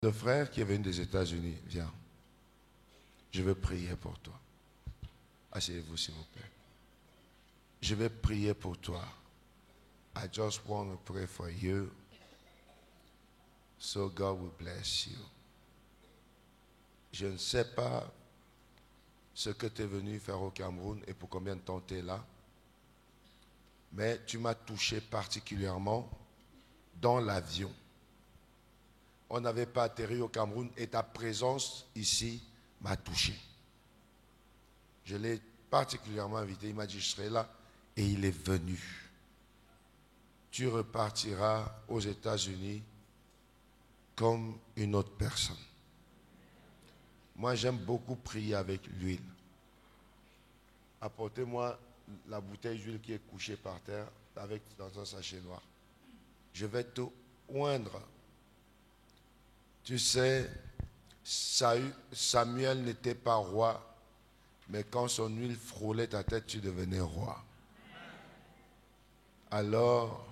Le frère qui est venu des États-Unis, viens. Je veux prier pour toi. Asseyez-vous, s'il vous plaît. Je vais prier pour toi. I just want to pray for you. So God will bless you. Je ne sais pas ce que tu es venu faire au Cameroun et pour combien de temps tu es là. Mais tu m'as touché particulièrement dans l'avion. On n'avait pas atterri au Cameroun et ta présence ici m'a touché. Je l'ai particulièrement invité, il m'a dit je serai là et il est venu. Tu repartiras aux États-Unis comme une autre personne. Moi j'aime beaucoup prier avec l'huile. Apportez-moi la bouteille d'huile qui est couchée par terre dans un sachet noir. Je vais te oindre. Tu sais, Samuel n'était pas roi, mais quand son huile frôlait ta tête, tu devenais roi. Alors,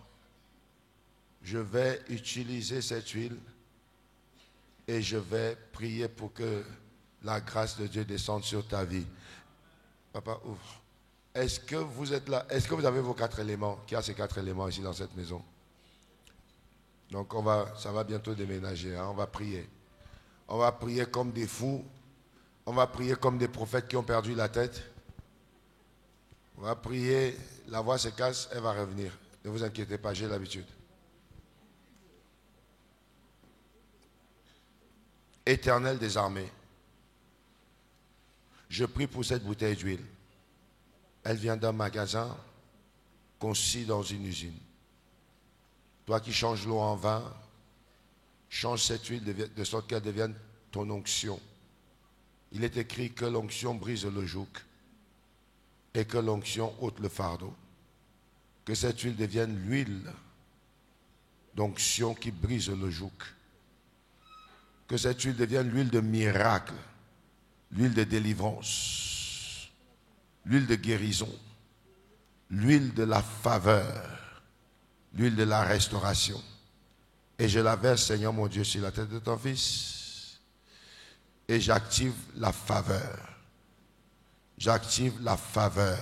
je vais utiliser cette huile et je vais prier pour que la grâce de Dieu descende sur ta vie. Papa, ouvre. Est-ce que vous êtes là? Est-ce que vous avez vos 4 éléments? Qui a ces 4 éléments ici dans cette maison? Donc ça va bientôt déménager, hein? On va prier. On va prier comme des fous. On va prier comme des prophètes qui ont perdu la tête. On va prier, la voix se casse, elle va revenir. Ne vous inquiétez pas, j'ai l'habitude. Éternel des armées, je prie pour cette bouteille d'huile. Elle vient d'un magasin conçu dans une usine. Toi qui changes l'eau en vin, change cette huile de sorte qu'elle devienne ton onction. Il est écrit que l'onction brise le joug et que l'onction ôte le fardeau. Que cette huile devienne l'huile d'onction qui brise le joug. Que cette huile devienne l'huile de miracle, l'huile de délivrance, l'huile de guérison, l'huile de la faveur, l'huile de la restauration. Et je la verse, Seigneur mon Dieu, sur la tête de ton fils. Et j'active la faveur. J'active la faveur.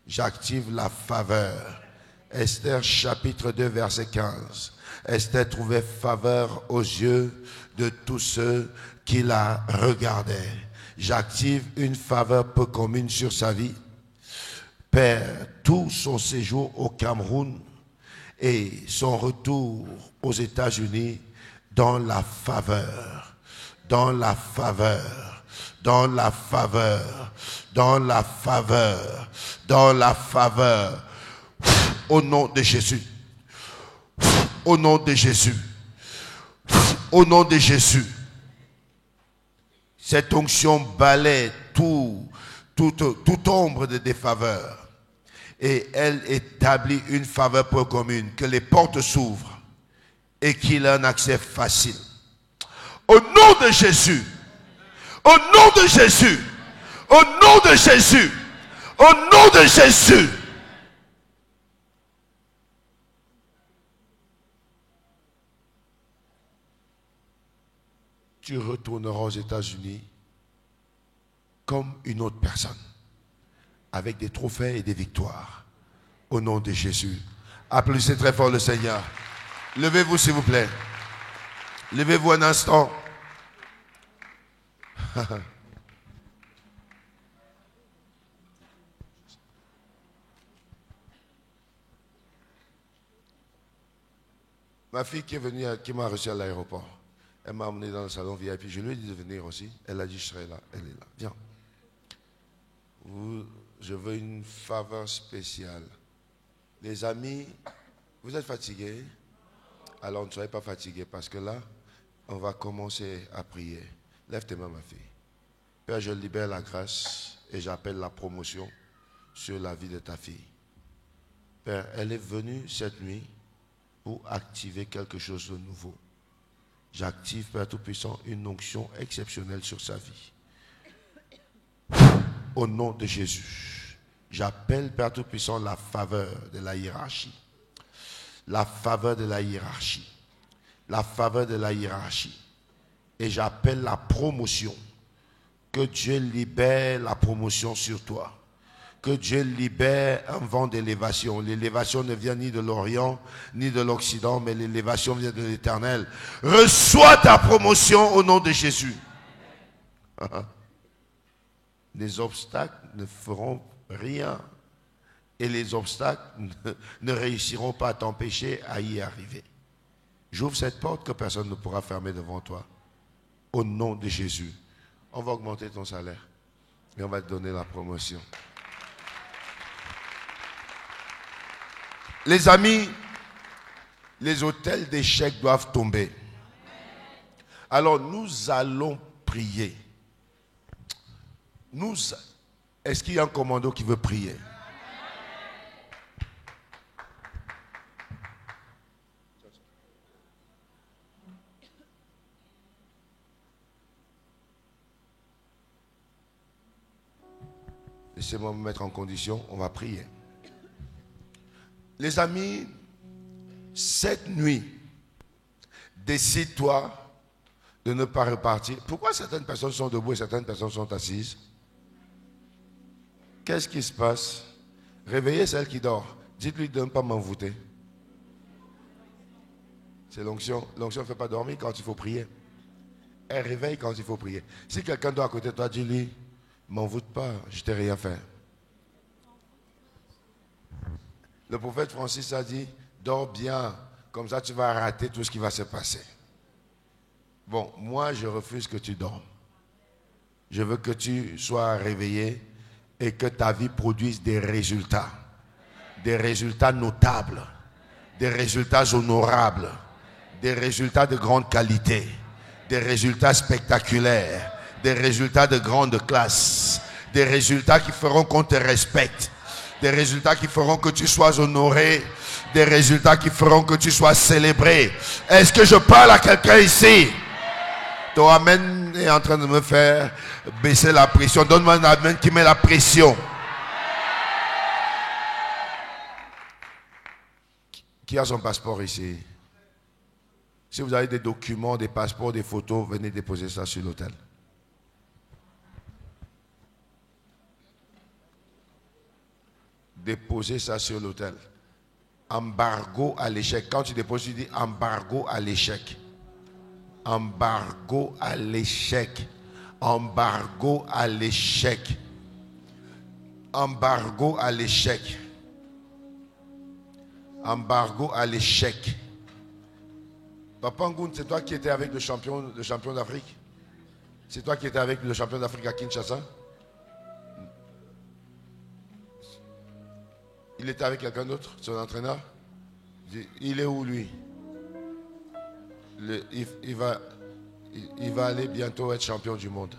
J'active la faveur. Esther chapitre 2 verset 15. Esther trouvait faveur aux yeux de tous ceux qui la regardaient. J'active une faveur peu commune sur sa vie. Père, tout son séjour au Cameroun et son retour aux États-Unis dans la faveur, dans la faveur, dans la faveur, dans la faveur, dans la faveur. Au nom de Jésus. Au nom de Jésus. Au nom de Jésus. Cette onction balaie toute ombre de défaveur. Et elle établit une faveur peu commune, que les portes s'ouvrent et qu'il a un accès facile. Au nom de Jésus, au nom de Jésus, au nom de Jésus, au nom de Jésus. Tu retourneras aux États-Unis comme une autre personne, avec des trophées et des victoires. Au nom de Jésus. Applaudissez très fort le Seigneur. Levez-vous s'il vous plaît. Levez-vous un instant. Ma fille qui est venue, qui m'a reçu à l'aéroport, elle m'a emmené dans le salon VIP. Je lui ai dit de venir aussi. Elle a dit je serai là. Elle est là. Viens. Je veux une faveur spéciale. Les amis, vous êtes fatigués? Alors ne soyez pas fatigués parce que là, on va commencer à prier. Lève tes mains, ma fille. Père, je libère la grâce et j'appelle la promotion sur la vie de ta fille. Père, elle est venue cette nuit pour activer quelque chose de nouveau. J'active, Père Tout-Puissant, une onction exceptionnelle sur sa vie. Au nom de Jésus, j'appelle, Père Tout-Puissant, la faveur de la hiérarchie. La faveur de la hiérarchie. La faveur de la hiérarchie. Et j'appelle la promotion. Que Dieu libère la promotion sur toi. Que Dieu libère un vent d'élévation. L'élévation ne vient ni de l'Orient, ni de l'Occident, mais l'élévation vient de l'Éternel. Reçois ta promotion au nom de Jésus. Les obstacles ne feront rien. Et les obstacles ne réussiront pas à t'empêcher à y arriver. J'ouvre cette porte que personne ne pourra fermer devant toi. Au nom de Jésus. On va augmenter ton salaire. Et on va te donner la promotion. Les amis, les hôtels d'échecs doivent tomber. Alors nous allons prier. Est-ce qu'il y a un commando qui veut prier? Laissez-moi me mettre en condition, on va prier. Les amis, cette nuit, décide-toi de ne pas repartir. Pourquoi certaines personnes sont debout et certaines personnes sont assises? Qu'est-ce qui se passe? Réveillez celle qui dort. Dites-lui de ne pas m'envoûter. C'est l'onction. L'onction ne fait pas dormir quand il faut prier. Elle réveille quand il faut prier. Si quelqu'un dort à côté de toi, dis-lui, m'envoûte pas, je t'ai rien fait. Le prophète Francis a dit, dors bien, comme ça tu vas rater tout ce qui va se passer. Bon, moi je refuse que tu dormes. Je veux que tu sois réveillé et que ta vie produise des résultats notables, des résultats honorables, des résultats de grande qualité, des résultats spectaculaires, des résultats de grande classe, des résultats qui feront qu'on te respecte, des résultats qui feront que tu sois honoré, des résultats qui feront que tu sois célébré. Est-ce que je parle à quelqu'un ici? Ton amen est en train de me faire baisser la pression. Donne-moi un amen qui met la pression. Qui a son passeport ici? Si vous avez des documents, des passeports, des photos, venez déposer ça sur l'autel. Déposez ça sur l'autel. Embargo à l'échec. Quand tu déposes, tu dis embargo à l'échec. Embargo à l'échec. Embargo à l'échec. Embargo à l'échec. Embargo à l'échec. Papa Ngoun, c'est toi qui étais avec le champion d'Afrique? C'est toi qui étais avec le champion d'Afrique à Kinshasa? Il était avec quelqu'un d'autre, son entraîneur? Il est où lui? Il va aller bientôt être champion du monde.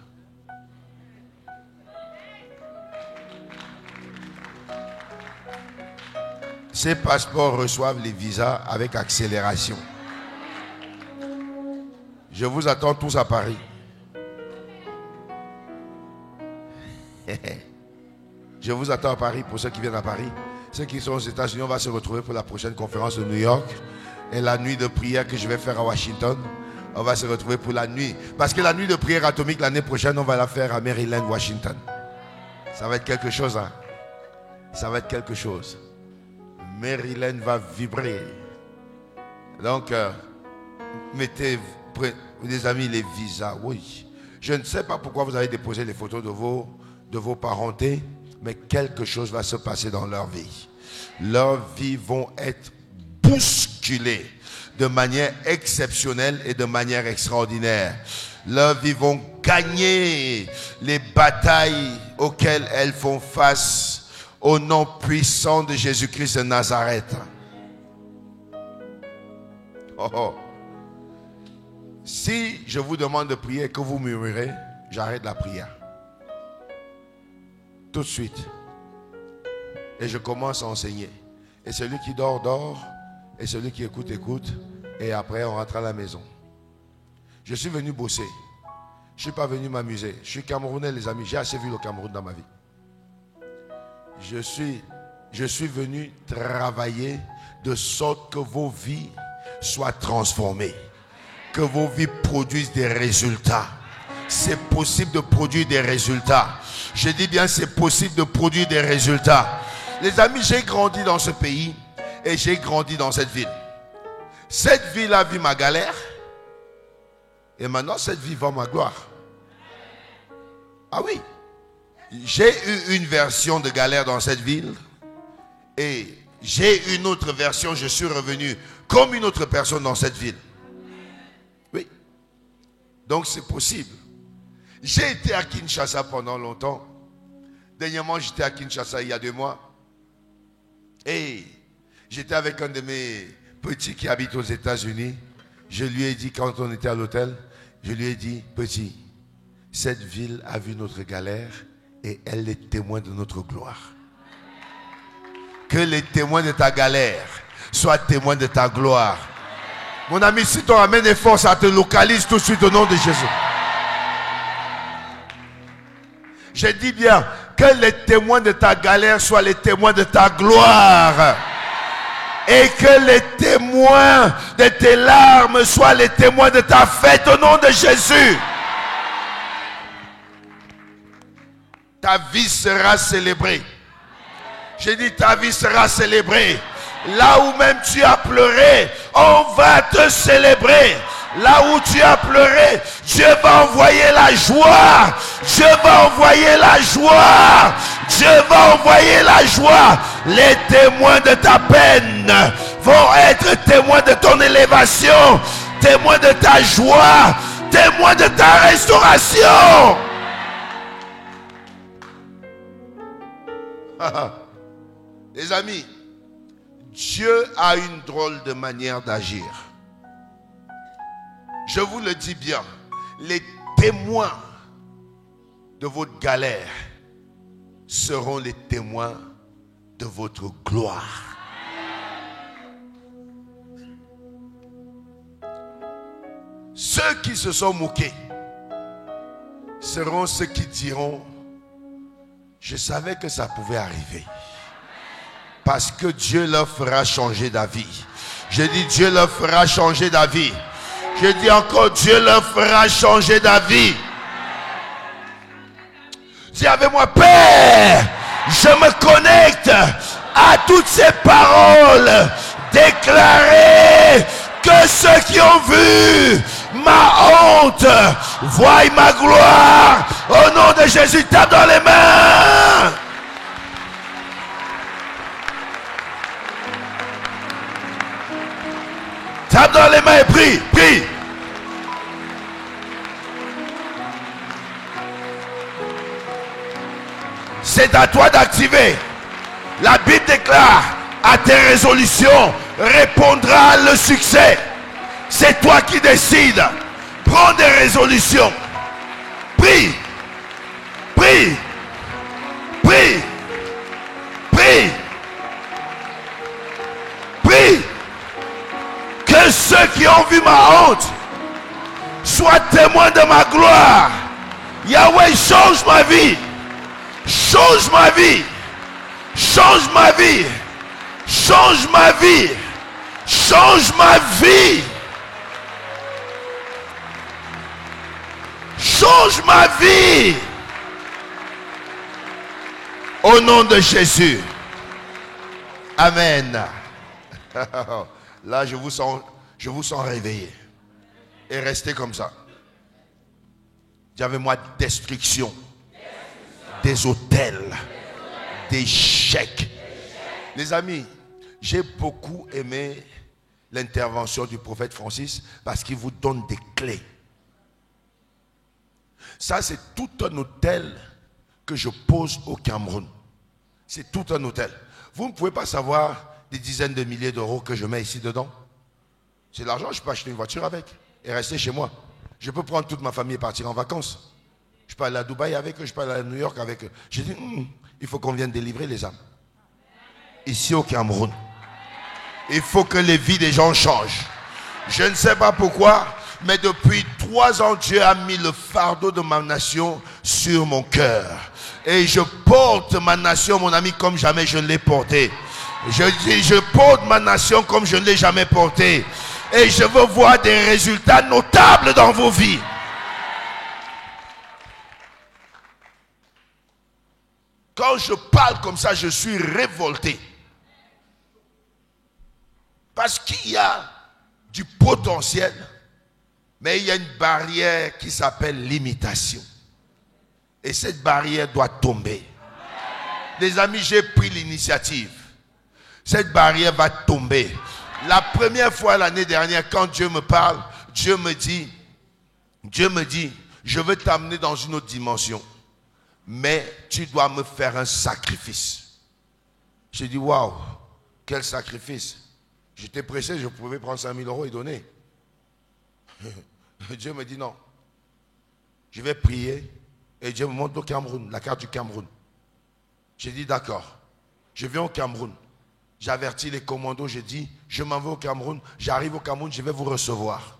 Ces passeports reçoivent les visas avec accélération. Je vous attends tous à Paris. Je vous attends à Paris pour ceux qui viennent à Paris. Ceux qui sont aux États-Unis, on va se retrouver pour la prochaine conférence de New York. Et la nuit de prière que je vais faire à Washington, on va se retrouver pour la nuit. Parce que la nuit de prière atomique l'année prochaine, on va la faire à Maryland, Washington. Ça va être quelque chose, hein? Ça va être quelque chose. Maryland va vibrer. Donc, mettez, les amis, les visas, oui. Je ne sais pas pourquoi vous avez déposé les photos de vos parentés, mais quelque chose va se passer dans leur vie. Leurs vies vont être bousculées de manière exceptionnelle et de manière extraordinaire. Leurs vies vont gagner les batailles auxquelles elles font face au nom puissant de Jésus-Christ de Nazareth. Oh oh. Si je vous demande de prier et que vous murmurez, j'arrête la prière. Tout de suite. Et je commence à enseigner. Et celui qui dort, dort. Et celui qui écoute, écoute. Et après, on rentre à la maison. Je suis venu bosser. Je ne suis pas venu m'amuser. Je suis Camerounais, les amis. J'ai assez vu le Cameroun dans ma vie. Je suis venu travailler de sorte que vos vies soient transformées. que vos vies produisent des résultats. C'est possible de produire des résultats. Je dis bien, c'est possible de produire des résultats. Les amis, j'ai grandi dans ce pays et j'ai grandi dans cette ville. Cette ville a vu ma galère et maintenant cette ville voit ma gloire. Ah oui, j'ai eu une version de galère dans cette ville et j'ai une autre version, je suis revenu comme une autre personne dans cette ville. Oui, donc c'est possible. J'ai été à Kinshasa pendant longtemps. Dernièrement, j'étais à Kinshasa il y a 2 mois. Et j'étais avec un de mes petits qui habite aux États-Unis. Je lui ai dit, quand on était à l'hôtel, je lui ai dit, petit, cette ville a vu notre galère et elle est témoin de notre gloire. Que les témoins de ta galère soient témoins de ta gloire. Mon ami, si ton amène est fort, ça te localise tout de suite au nom de Jésus. Je dis bien, que les témoins de ta galère soient les témoins de ta gloire. Et que les témoins de tes larmes soient les témoins de ta fête au nom de Jésus. Ta vie sera célébrée. J'ai dit ta vie sera célébrée. Là où même tu as pleuré, on va te célébrer. Là où tu as pleuré, Dieu va envoyer la joie. Dieu va envoyer la joie. Dieu va envoyer la joie. Les témoins de ta peine vont être témoins de ton élévation, témoins de ta joie, témoins de ta restauration. Les amis, Dieu a une drôle de manière d'agir. Je vous le dis bien, les témoins de votre galère seront les témoins de votre gloire. Ceux qui se sont moqués seront ceux qui diront, je savais que ça pouvait arriver. Parce que Dieu leur fera changer d'avis. Je dis Dieu leur fera changer d'avis. Je dis encore, Dieu leur fera changer d'avis. Dis avec moi, Père, je me connecte à toutes ces paroles déclarées, que ceux qui ont vu ma honte voient ma gloire. Au nom de Jésus, tape dans les mains. Tape dans les mains et prie, prie. C'est à toi d'activer. La Bible déclare, à tes résolutions répondra le succès. C'est toi qui décides. Prends des résolutions. Prie. Prie. Prie. Prie. Prie. Que ceux qui ont vu ma honte soient témoins de ma gloire. Yahweh, change ma vie. Change ma vie. Change ma vie. Change ma vie. Change ma vie. Change ma vie. Au nom de Jésus. Amen. Là, je vous sens réveillé. Et restez comme ça. Dis avec moi, destruction. Des hôtels. Des chèques. Les amis, j'ai beaucoup aimé l'intervention du prophète Francis parce qu'il vous donne des clés. Ça, c'est tout un hôtel que je pose au Cameroun. C'est tout un hôtel. Vous ne pouvez pas savoir des dizaines de milliers d'euros que je mets ici dedans. C'est de l'argent, je peux acheter une voiture avec et rester chez moi. Je peux prendre toute ma famille et partir en vacances. Je peux aller à Dubaï avec eux, je peux aller à New York avec eux. J'ai dit, il faut qu'on vienne délivrer les âmes. Ici au Cameroun. Il faut que les vies des gens changent. Je ne sais pas pourquoi, mais depuis 3 ans, Dieu a mis le fardeau de ma nation sur mon cœur. Et je porte ma nation, mon ami, comme jamais je ne l'ai portée. Je dis, je porte ma nation comme je ne l'ai jamais portée. Et je veux voir des résultats notables dans vos vies. Quand je parle comme ça, je suis révolté. Parce qu'il y a du potentiel, mais il y a une barrière qui s'appelle l'imitation. Et cette barrière doit tomber. Les amis, j'ai pris l'initiative. Cette barrière va tomber. La première fois l'année dernière, quand Dieu me parle, Dieu me dit, je veux t'amener dans une autre dimension. Mais tu dois me faire un sacrifice. J'ai dit, waouh, quel sacrifice. J'étais pressé, je pouvais prendre 5 000 € et donner. Dieu me dit non. Je vais prier et Dieu me montre le Cameroun, la carte du Cameroun. J'ai dit d'accord. Je viens au Cameroun. J'avertis les commandos, j'ai dit, je m'en vais au Cameroun. J'arrive au Cameroun, je vais vous recevoir.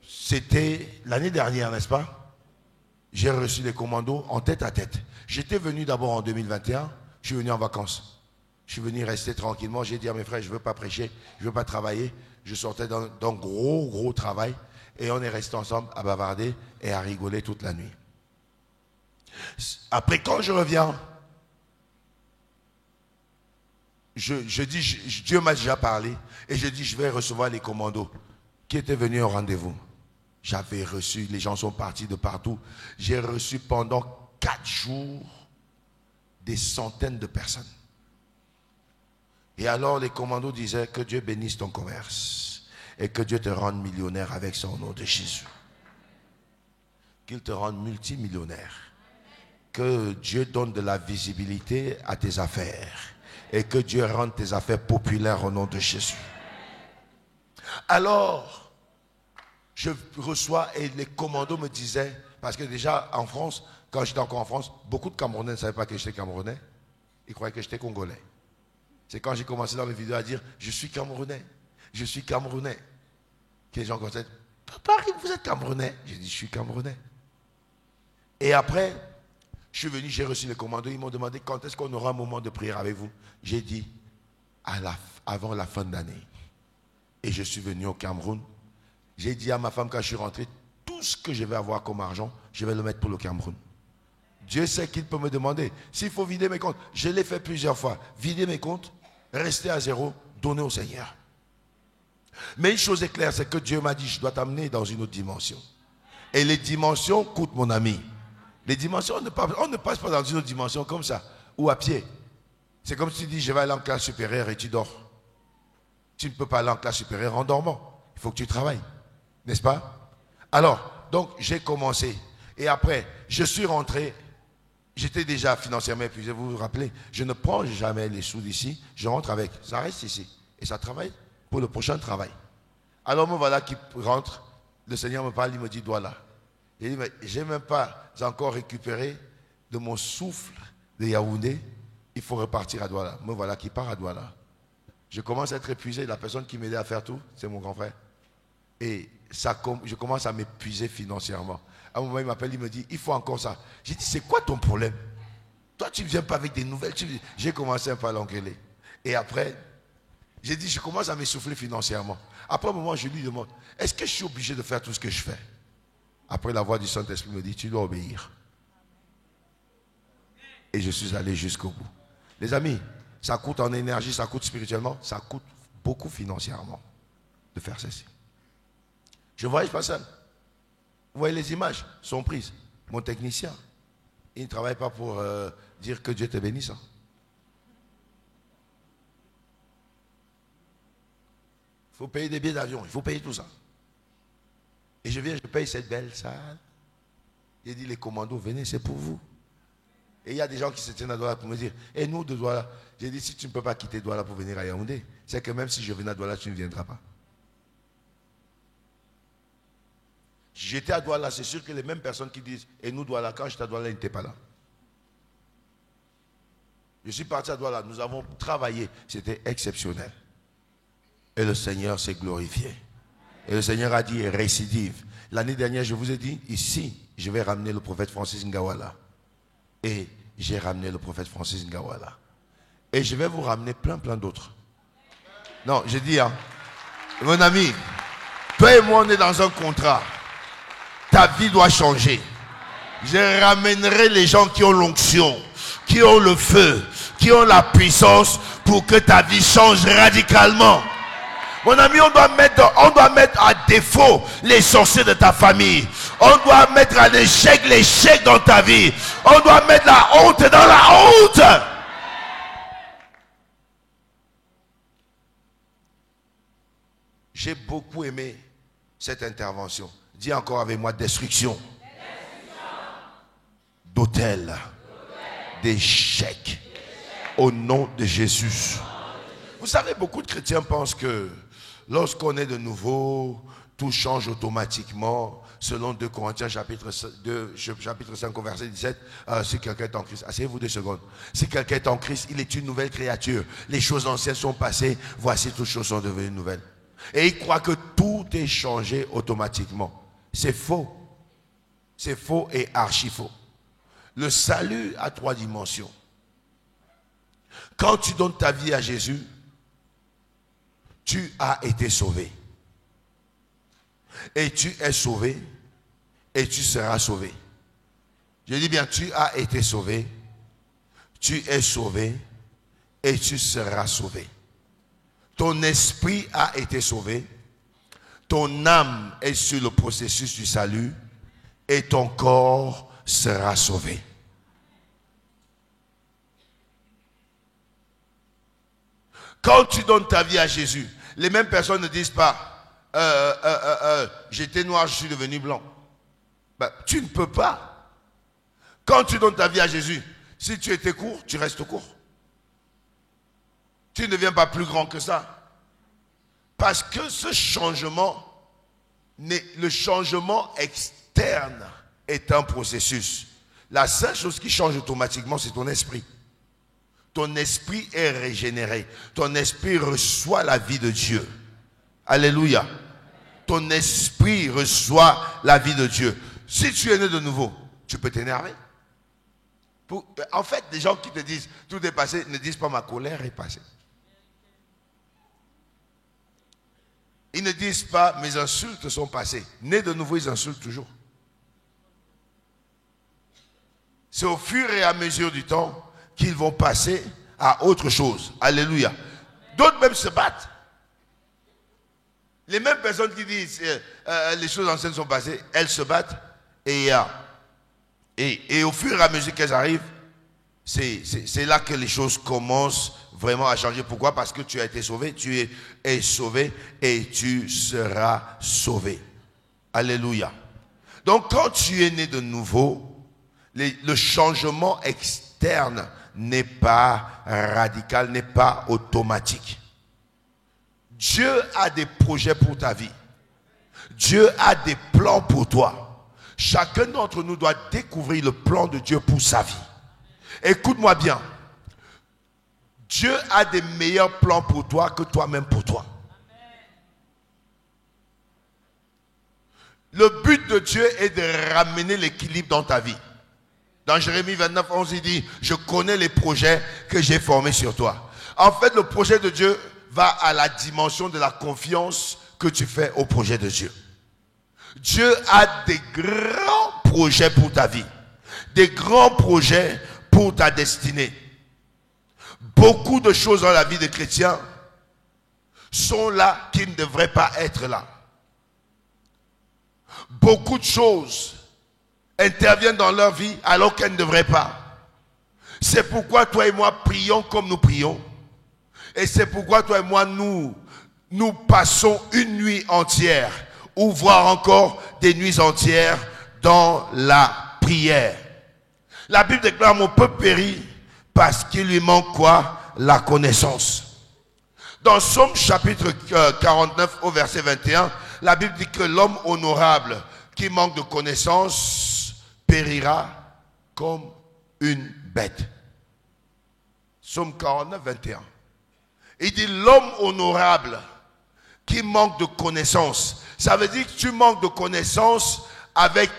C'était l'année dernière, n'est-ce pas? J'ai reçu les commandos en tête à tête. J'étais venu d'abord en 2021, je suis venu en vacances. Je suis venu rester tranquillement. J'ai dit à mes frères, je ne veux pas prêcher, je ne veux pas travailler. Je sortais d'un gros travail. Et on est resté ensemble à bavarder et à rigoler toute la nuit. Après, quand je reviens, je dis, Dieu m'a déjà parlé. Et je dis, je vais recevoir les commandos qui étaient venus au rendez-vous. J'avais reçu, les gens sont partis de partout. J'ai reçu pendant 4 jours des centaines de personnes. Et alors les commandos disaient que Dieu bénisse ton commerce et que Dieu te rende millionnaire avec son nom de Jésus. Qu'il te rende multimillionnaire. Que Dieu donne de la visibilité à tes affaires et que Dieu rende tes affaires populaires au nom de Jésus. Alors, je reçois et les commandos me disaient, parce que déjà en France, quand j'étais encore en France, beaucoup de Camerounais ne savaient pas que j'étais Camerounais. Ils croyaient que j'étais Congolais. C'est quand j'ai commencé dans mes vidéos à dire, je suis Camerounais, je suis Camerounais. Que les gens commençaient, papa, vous êtes Camerounais? J'ai dit, je suis Camerounais. Et après, je suis venu, j'ai reçu les commandos, ils m'ont demandé quand est-ce qu'on aura un moment de prière avec vous. J'ai dit, avant la fin de l'année. Et je suis venu au Cameroun. J'ai dit à ma femme quand je suis rentré, tout ce que je vais avoir comme argent, je vais le mettre pour le Cameroun. Dieu sait qu'il peut me demander. S'il faut vider mes comptes, je l'ai fait plusieurs fois. Vider mes comptes, rester à zéro, donner au Seigneur. Mais une chose est claire, c'est que Dieu m'a dit, je dois t'amener dans une autre dimension. Et les dimensions coûtent, mon ami. Les dimensions, on ne passe pas dans une autre dimension comme ça, ou à pied. C'est comme si tu dis, je vais aller en classe supérieure et tu dors. Tu ne peux pas aller en classe supérieure en dormant. Il faut que tu travailles. N'est-ce pas? Alors, donc j'ai commencé. Et après, je suis rentré. J'étais déjà financièrement épuisé, vous vous rappelez, je ne prends jamais les sous d'ici, je rentre avec, ça reste ici. Et ça travaille pour le prochain travail. Alors me voilà qui rentre, le Seigneur me parle, il me dit, Douala. Il dit, mais je n'ai même pas encore récupéré de mon souffle de Yaoundé, il faut repartir à Douala. Me voilà qui part à Douala. Je commence à être épuisé, la personne qui m'aidait à faire tout, c'est mon grand frère. Et je commence à m'épuiser financièrement. À un moment, il m'appelle, il me dit, il faut encore ça. J'ai dit, c'est quoi ton problème? Toi, tu ne viens pas avec des nouvelles. J'ai commencé un peu à l'engueuler. Et après, j'ai dit, je commence à m'essouffler financièrement. Après un moment, je lui demande, est-ce que je suis obligé de faire tout ce que je fais? Après, la voix du Saint-Esprit me dit, tu dois obéir. Et je suis allé jusqu'au bout. Les amis, ça coûte en énergie, ça coûte spirituellement, ça coûte beaucoup financièrement de faire ceci. Je ne voyage pas seul. Vous voyez, les images sont prises. Mon technicien, il ne travaille pas pour dire que Dieu te bénisse. Il faut payer des billets d'avion, il faut payer tout ça. Et je viens, je paye cette belle salle. Il dit, les commandos, venez, c'est pour vous. Et il y a des gens qui se tiennent à Douala pour me dire, et nous de Douala, j'ai dit, si tu ne peux pas quitter Douala pour venir à Yaoundé, c'est que même si je venais à Douala, tu ne viendras pas. J'étais à Douala, c'est sûr que les mêmes personnes qui disent, et nous Douala, quand j'étais à Douala, ils n'étaient pas là. Je suis parti à Douala, nous avons travaillé, c'était exceptionnel. Et le Seigneur s'est glorifié. Et le Seigneur a dit, récidive. L'année dernière, je vous ai dit, ici, je vais ramener le prophète Francis Ngawala. Et j'ai ramené le prophète Francis Ngawala. Et je vais vous ramener plein d'autres. Non, j'ai dit, hein, Mon ami, toi et moi, on est dans un contrat. Ta vie doit changer. Je ramènerai les gens qui ont l'onction, qui ont le feu, qui ont la puissance pour que ta vie change radicalement. Mon ami, on doit mettre à défaut les sorciers de ta famille. On doit mettre à l'échec dans ta vie. On doit mettre la honte dans la honte. J'ai beaucoup aimé cette intervention. Dis encore avec moi, destruction. D'autel. D'échec. Au nom de Jésus. Vous savez, beaucoup de chrétiens pensent que lorsqu'on est de nouveau, tout change automatiquement. Selon 2 Corinthiens chapitre 5 au verset 17, si quelqu'un est en Christ, asseyez-vous 2 secondes. Si quelqu'un est en Christ, il est une nouvelle créature. Les choses anciennes sont passées, voici toutes choses sont devenues nouvelles. Et il croit que tout est changé automatiquement. C'est faux. C'est faux et archi faux. Le salut a 3 dimensions. Quand tu donnes ta vie à Jésus, tu as été sauvé. Et tu es sauvé. Et tu seras sauvé. Je dis bien, tu as été sauvé. Tu es sauvé. Et tu seras sauvé. Ton esprit a été sauvé. Ton âme est sur le processus du salut. Et ton corps sera sauvé. Quand tu donnes ta vie à Jésus, les mêmes personnes ne disent pas j'étais noir, je suis devenu blanc. Ben, tu ne peux pas. Quand tu donnes ta vie à Jésus, si tu étais court, tu restes court. Tu ne deviens pas plus grand que ça. Parce que ce changement, le changement externe est un processus. La seule chose qui change automatiquement, c'est ton esprit. Ton esprit est régénéré. Ton esprit reçoit la vie de Dieu. Alléluia. Ton esprit reçoit la vie de Dieu. Si tu es né de nouveau, tu peux t'énerver. En fait, des gens qui te disent tout est passé ne disent pas ma colère est passée. Ils ne disent pas mes insultes sont passées. Nés de nouveau, ils insultent toujours. C'est au fur et à mesure du temps qu'ils vont passer à autre chose. Alléluia. D'autres même se battent. Les mêmes personnes qui disent les choses anciennes sont passées, elles se battent. Et au fur et à mesure qu'elles arrivent, c'est là que les choses commencent vraiment à changer. Pourquoi? Parce que tu as été sauvé, tu es sauvé et tu seras sauvé. Alléluia. Donc quand tu es né de nouveau, le changement externe n'est pas radical, n'est pas automatique. Dieu a des projets pour ta vie. Dieu a des plans pour toi. Chacun d'entre nous doit découvrir le plan de Dieu pour sa vie. Écoute-moi bien. Dieu a des meilleurs plans pour toi que toi-même pour toi. Le but de Dieu est de ramener l'équilibre dans ta vie. Dans Jérémie 29, 11, il dit, je connais les projets que j'ai formés sur toi. En fait, le projet de Dieu va à la dimension de la confiance que tu fais au projet de Dieu. Dieu a des grands projets pour ta vie. Des grands projets pour ta destinée. Beaucoup de choses dans la vie des chrétiens sont là qui ne devraient pas être là. Beaucoup de choses interviennent dans leur vie alors qu'elles ne devraient pas. C'est pourquoi toi et moi prions comme nous prions. Et c'est pourquoi toi et moi nous passons une nuit entière ou voire encore des nuits entières dans la prière. La Bible déclare mon peuple périt parce qu'il lui manque quoi? La connaissance. Dans Somme chapitre 49 au verset 21, la Bible dit que l'homme honorable qui manque de connaissance périra comme une bête. Somme 49, 21. Il dit l'homme honorable qui manque de connaissance. Ça veut dire que tu manques de connaissance avec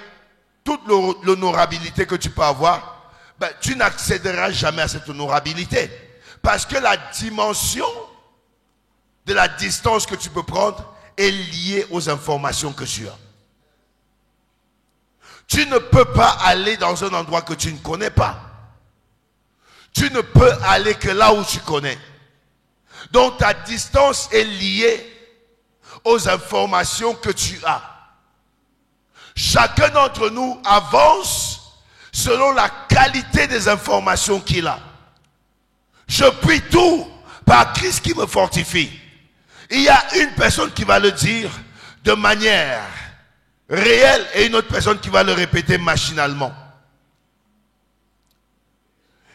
toute l'honorabilité que tu peux avoir. Ben, tu n'accéderas jamais à cette honorabilité. Parce que la dimension de la distance que tu peux prendre est liée aux informations que tu as. Tu ne peux pas aller dans un endroit que tu ne connais pas. Tu ne peux aller que là où tu connais. Donc ta distance est liée aux informations que tu as. Chacun d'entre nous avance selon la qualité des informations qu'il a. Je puis tout par Christ qui me fortifie. Il y a une personne qui va le dire de manière réelle et une autre personne qui va le répéter machinalement.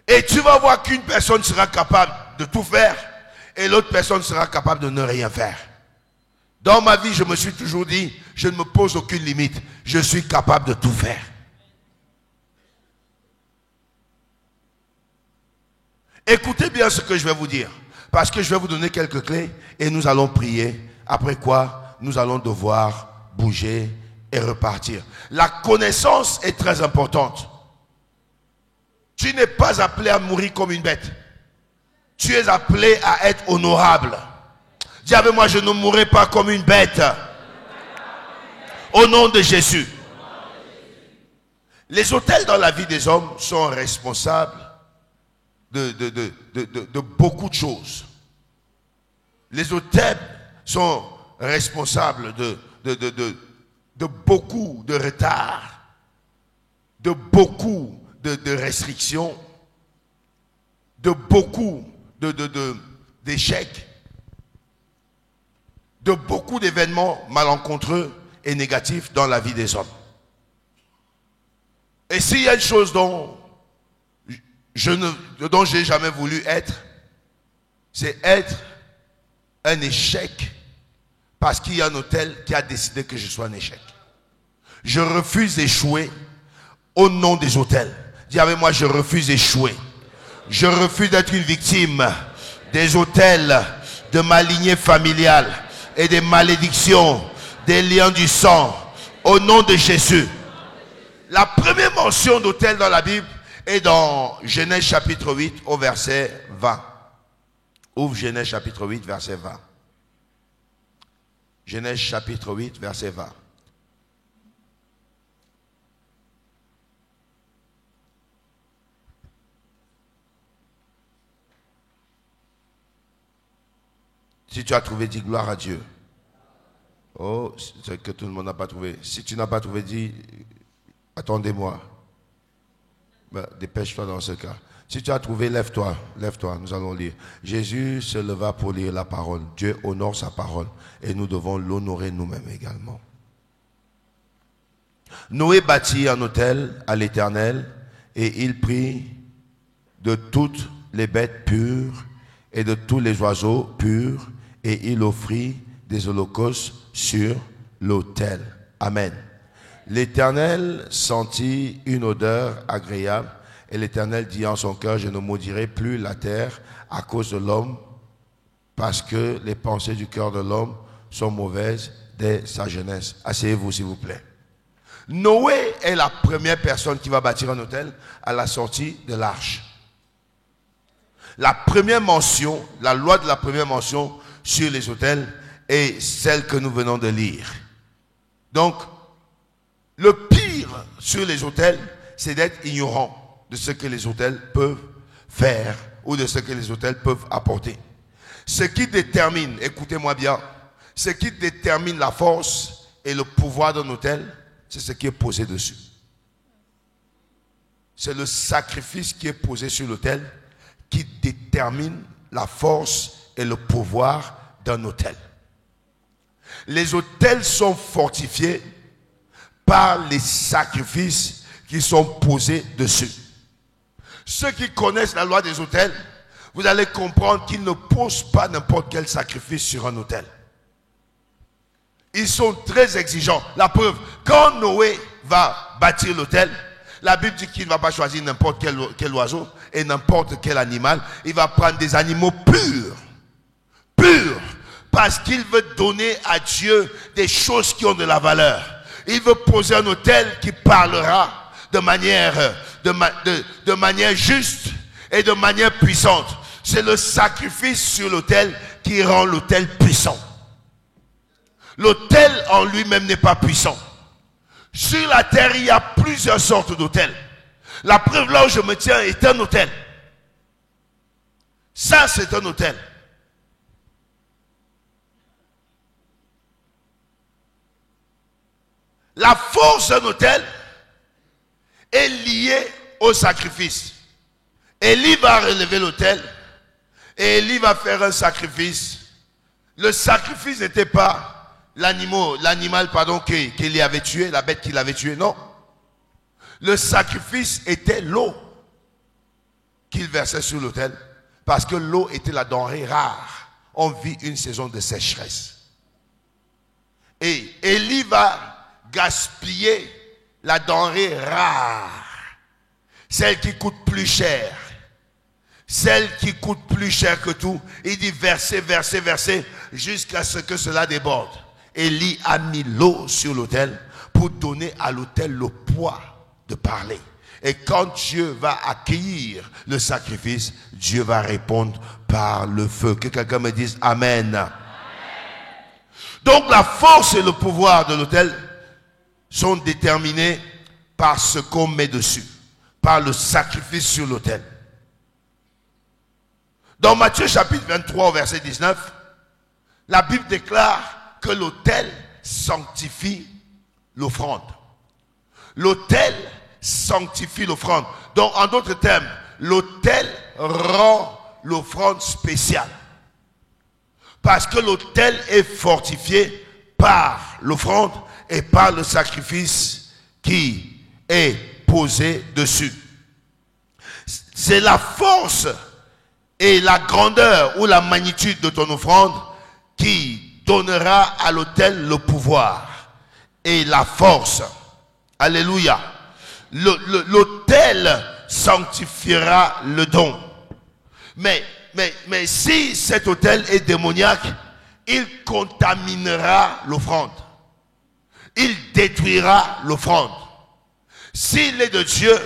Et tu vas voir qu'une personne sera capable de tout faire et l'autre personne sera capable de ne rien faire. Dans ma vie, je me suis toujours dit, je ne me pose aucune limite. Je suis capable de tout faire. Écoutez bien ce que je vais vous dire. Parce que je vais vous donner quelques clés et nous allons prier. Après quoi, nous allons devoir bouger et repartir. La connaissance est très importante. Tu n'es pas appelé à mourir comme une bête. Tu es appelé à être honorable. Dis avec moi, je ne mourrai pas comme une bête. Au nom de Jésus. Les autels dans la vie des hommes sont responsables de beaucoup de choses. Les autels sont responsables de beaucoup de retard, de beaucoup de restrictions, de beaucoup d'échecs, de beaucoup d'événements malencontreux et négatifs dans la vie des hommes. Et s'il y a une chose dont j'ai jamais voulu être, c'est être un échec parce qu'il y a un autel qui a décidé que je sois un échec. Je refuse d'échouer au nom des autels. Dis avec moi, je refuse d'échouer. Je refuse d'être une victime des autels de ma lignée familiale et des malédictions, des liens du sang, au nom de Jésus. La première mention d'autel dans la Bible est dans Genèse chapitre 8 au verset 20. Ouvre Genèse chapitre 8 verset 20. Genèse chapitre 8 verset 20. Si tu as trouvé, dis gloire à Dieu. Oh, c'est que tout le monde n'a pas trouvé. Si tu n'as pas trouvé, dis attendez-moi. Ben, dépêche-toi dans ce cas. Si tu as trouvé, lève-toi, nous allons lire. Jésus se leva pour lire la parole. Dieu honore sa parole et nous devons l'honorer nous-mêmes également. Noé bâtit un autel à l'Éternel et il prit de toutes les bêtes pures et de tous les oiseaux purs et il offrit des holocaustes sur l'autel. Amen. L'Éternel sentit une odeur agréable et l'Éternel dit en son cœur, je ne maudirai plus la terre à cause de l'homme parce que les pensées du cœur de l'homme sont mauvaises dès sa jeunesse. Asseyez-vous s'il vous plaît. Noé est la première personne qui va bâtir un autel à la sortie de l'arche. La première mention, la loi de la première mention sur les autels est celle que nous venons de lire. Donc, le pire sur les autels, c'est d'être ignorant de ce que les autels peuvent faire ou de ce que les autels peuvent apporter. Ce qui détermine, écoutez-moi bien, ce qui détermine la force et le pouvoir d'un autel, c'est ce qui est posé dessus. C'est le sacrifice qui est posé sur l'autel qui détermine la force et le pouvoir d'un autel. Les autels sont fortifiés par les sacrifices qui sont posés dessus. Ceux qui connaissent la loi des autels, vous allez comprendre qu'ils ne posent pas n'importe quel sacrifice sur un autel. Ils sont très exigeants. La preuve, quand Noé va bâtir l'autel, la Bible dit qu'il ne va pas choisir n'importe quel oiseau et n'importe quel animal. Il va prendre des animaux purs. Purs. Parce qu'il veut donner à Dieu des choses qui ont de la valeur. Il veut poser un autel qui parlera de manière juste et de manière puissante. C'est le sacrifice sur l'autel qui rend l'autel puissant. L'autel en lui-même n'est pas puissant. Sur la terre, il y a plusieurs sortes d'autels. La preuve là où je me tiens est un autel. Ça, c'est un autel. La force d'un autel est liée au sacrifice. Élie va relever l'autel et Élie va faire un sacrifice. Le sacrifice n'était pas l'animal qu'il avait tué, la bête qu'il avait tuée, non. Le sacrifice était l'eau qu'il versait sur l'autel, parce que l'eau était la denrée rare. On vit une saison de sécheresse. Et Élie va gaspiller la denrée rare, celle qui coûte plus cher. Celle qui coûte plus cher que tout. Il dit verser, verser, verser, jusqu'à ce que cela déborde. Élie a mis l'eau sur l'autel pour donner à l'autel le poids de parler. Et quand Dieu va accueillir le sacrifice, Dieu va répondre par le feu. Que quelqu'un me dise Amen. Amen. Donc la force et le pouvoir de l'autel sont déterminés par ce qu'on met dessus, par le sacrifice sur l'autel. Dans Matthieu chapitre 23 verset 19, la Bible déclare que l'autel sanctifie l'offrande. L'autel sanctifie l'offrande. Donc en d'autres termes, l'autel rend l'offrande spéciale. Parce que l'autel est fortifié par l'offrande et par le sacrifice qui est posé dessus. C'est la force et la grandeur ou la magnitude de ton offrande qui donnera à l'autel le pouvoir et la force. Alléluia. L'autel sanctifiera le don. Mais si cet autel est démoniaque, il contaminera l'offrande. Il détruira l'offrande. S'il est de Dieu,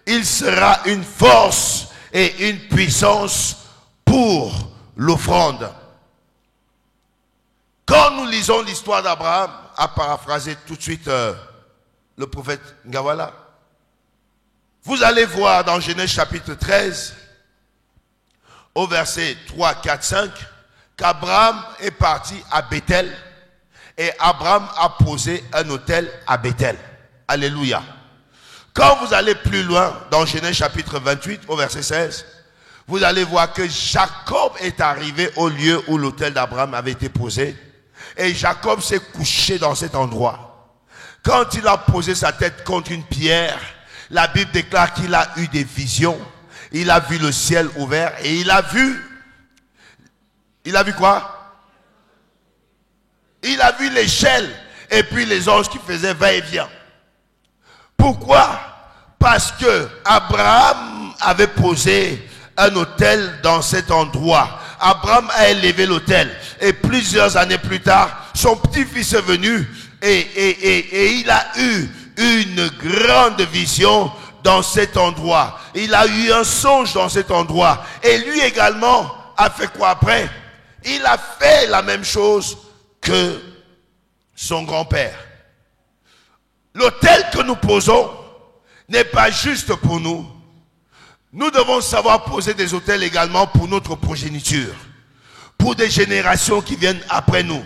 il sera une force et une puissance pour l'offrande. Quand nous lisons l'histoire d'Abraham, à paraphraser tout de suite le prophète Ngawala, vous allez voir dans Genèse chapitre 13, au verset 3, 4, 5, qu'Abraham est parti à Bethel et Abraham a posé un autel à Bethel. Alléluia. Quand vous allez plus loin, dans Genèse chapitre 28, au verset 16, vous allez voir que Jacob est arrivé au lieu où l'autel d'Abraham avait été posé. Et Jacob s'est couché dans cet endroit. Quand il a posé sa tête contre une pierre, la Bible déclare qu'il a eu des visions. Il a vu le ciel ouvert et il a vu quoi? Il a vu l'échelle et puis les anges qui faisaient va-et-vient. Pourquoi? Parce que Abraham avait posé un autel dans cet endroit. Abraham a élevé l'autel. Et plusieurs années plus tard, son petit-fils est venu et il a eu une grande vision dans cet endroit. Il a eu un songe dans cet endroit. Et lui également a fait quoi après? Il a fait la même chose que son grand-père. L'autel que nous posons n'est pas juste pour nous. Nous devons savoir poser des autels également pour notre progéniture, pour des générations qui viennent après nous,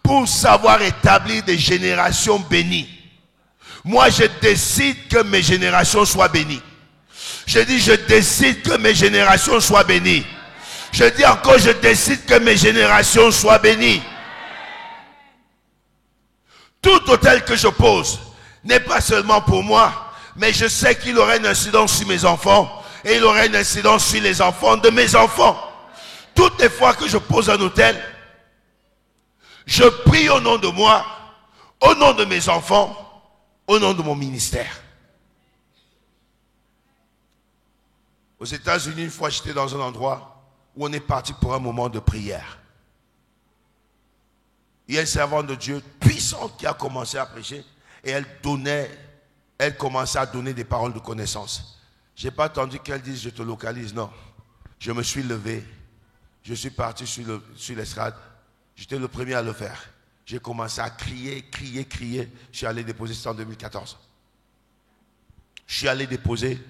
pour savoir établir des générations bénies. Moi, je décide que mes générations soient bénies. Je dis, je décide que mes générations soient bénies. Je dis encore, je décide que mes générations soient bénies. Tout autel que je pose n'est pas seulement pour moi, mais je sais qu'il aura une incidence sur mes enfants et il aura une incidence sur les enfants de mes enfants. Toutes les fois que je pose un autel, je prie au nom de moi, au nom de mes enfants, au nom de mon ministère. Aux États-Unis, une fois j'étais dans un endroit où on est parti pour un moment de prière. Il y a une servante de Dieu puissante qui a commencé à prêcher et elle commençait à donner des paroles de connaissance. Je n'ai pas attendu qu'elle dise je te localise, non. Je me suis levé, Je suis parti sur l'estrade. J'étais le premier à le faire. J'ai commencé à crier. Je suis allé déposer ça en 2014. Je suis allé déposer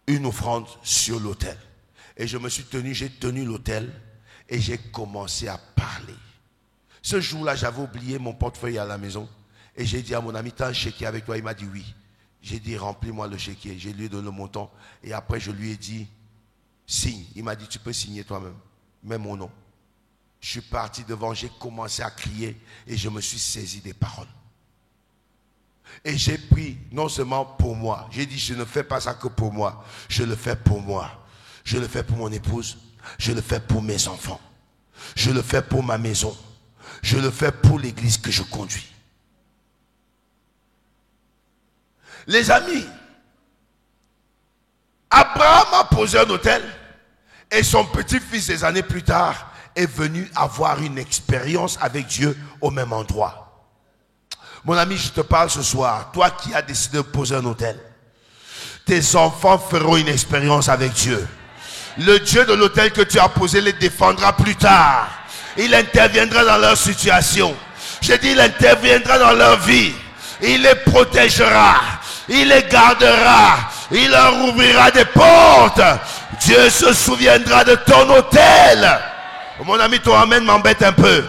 une offrande sur l'autel. Et j'ai tenu l'autel et j'ai commencé à parler. Ce jour-là, j'avais oublié mon portefeuille à la maison. Et j'ai dit à mon ami, tu as un chéquier avec toi? Il m'a dit oui. J'ai dit, remplis-moi le chéquier. J'ai lui donné le montant. Et après, je lui ai dit, signe. Il m'a dit, tu peux signer toi-même. Mets mon nom. Je suis parti devant, j'ai commencé à crier et je me suis saisi des paroles. Et j'ai pris non seulement pour moi, j'ai dit je ne fais pas ça que pour moi, je le fais pour moi. Je le fais pour mon épouse, je le fais pour mes enfants, je le fais pour ma maison, je le fais pour l'église que je conduis. Les amis, Abraham a posé un autel et son petit-fils des années plus tard est venu avoir une expérience avec Dieu au même endroit. Mon ami, je te parle ce soir, toi qui as décidé de poser un autel, tes enfants feront une expérience avec Dieu. Le Dieu de l'autel que tu as posé les défendra plus tard. Il interviendra dans leur situation. Je dis, il interviendra dans leur vie. Il les protégera. Il les gardera. Il leur ouvrira des portes. Dieu se souviendra de ton autel. Mon ami, ton amen m'embête un peu.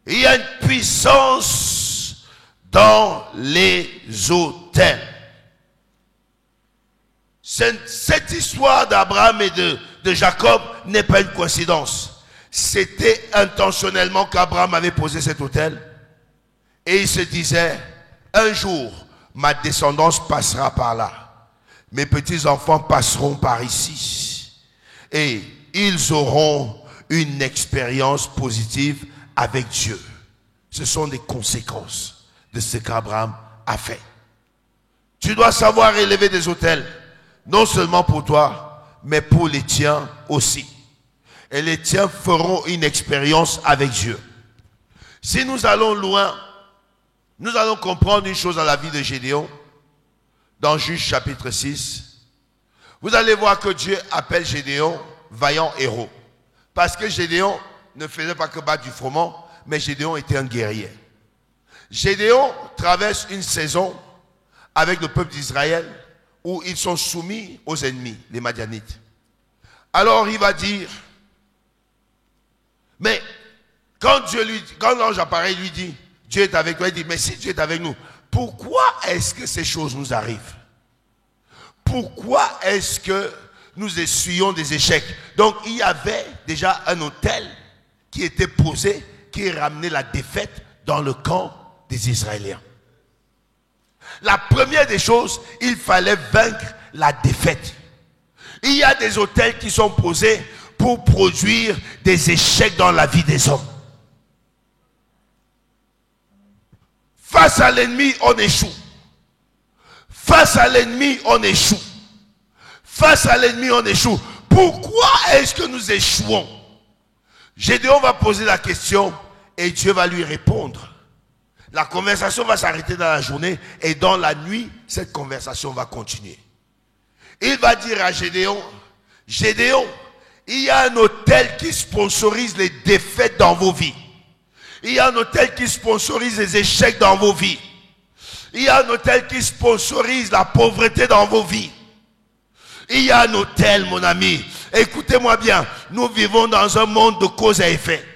Il y a une puissance dans les autels. Cette histoire d'Abraham et de Jacob n'est pas une coïncidence. C'était intentionnellement qu'Abraham avait posé cet autel. Et il se disait, un jour, ma descendance passera par là. Mes petits-enfants passeront par ici. Et ils auront une expérience positive avec Dieu. Ce sont des conséquences de ce qu'Abraham a fait. Tu dois savoir élever des autels, non seulement pour toi, mais pour les tiens aussi. Et les tiens feront une expérience avec Dieu. Si nous allons loin, nous allons comprendre une chose dans la vie de Gédéon, dans Juge chapitre 6. Vous allez voir que Dieu appelle Gédéon vaillant héros. Parce que Gédéon ne faisait pas que battre du froment, mais Gédéon était un guerrier. Gédéon traverse une saison avec le peuple d'Israël où ils sont soumis aux ennemis, les Madianites. Alors il va dire, mais quand l'ange apparaît, il lui dit, Dieu est avec toi, il dit, mais si Dieu est avec nous, pourquoi est-ce que ces choses nous arrivent? Pourquoi est-ce que nous essuyons des échecs? Donc il y avait déjà un autel qui était posé, qui ramenait la défaite dans le camp des Israéliens. La première des choses, il fallait vaincre la défaite. Il y a des autels qui sont posés pour produire des échecs dans la vie des hommes. Face à l'ennemi, on échoue. Face à l'ennemi, on échoue. Face à l'ennemi, on échoue. Pourquoi est-ce que nous échouons? Gédéon va poser la question et Dieu va lui répondre. La conversation va s'arrêter dans la journée et dans la nuit, cette conversation va continuer. Il va dire à Gédéon, Gédéon, il y a un autel qui sponsorise les défaites dans vos vies. Il y a un autel qui sponsorise les échecs dans vos vies. Il y a un autel qui sponsorise la pauvreté dans vos vies. Il y a un autel, mon ami. Écoutez-moi bien, nous vivons dans un monde de cause à effet.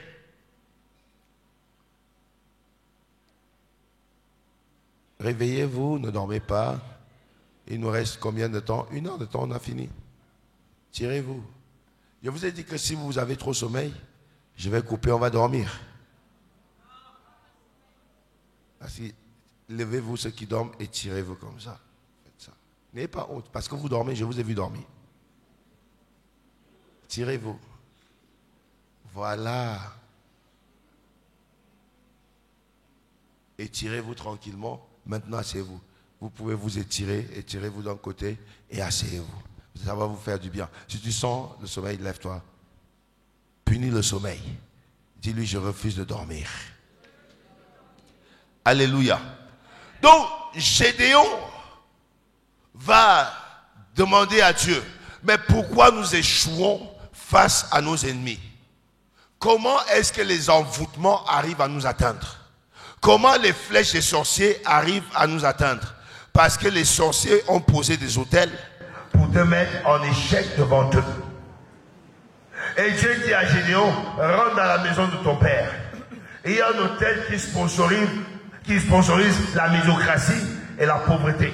Réveillez-vous, ne dormez pas. Il nous reste combien de temps? 1 heure de temps, on a fini. Tirez-vous. Je vous ai dit que si vous avez trop sommeil, je vais couper, on va dormir. Levez-vous ceux qui dorment et tirez-vous comme ça. Faites ça. N'ayez pas honte, parce que vous dormez, je vous ai vu dormir. Tirez-vous. Voilà. Étirez-vous tranquillement. Maintenant, asseyez-vous. Vous pouvez vous étirer, étirez-vous d'un côté et asseyez-vous. Ça va vous faire du bien. Si tu sens le sommeil, lève-toi. Punis le sommeil. Dis-lui, je refuse de dormir. Alléluia. Donc, Gédéon va Demandez à Dieu, mais pourquoi nous échouons face à nos ennemis? Comment est-ce que les envoûtements arrivent à nous atteindre? Comment les flèches des sorciers arrivent à nous atteindre? Parce que les sorciers ont posé des autels pour te mettre en échec devant eux. Et Dieu dit à Gédéon, rentre dans la maison de ton père. Et il y a un autel qui sponsorise la médiocratie et la pauvreté.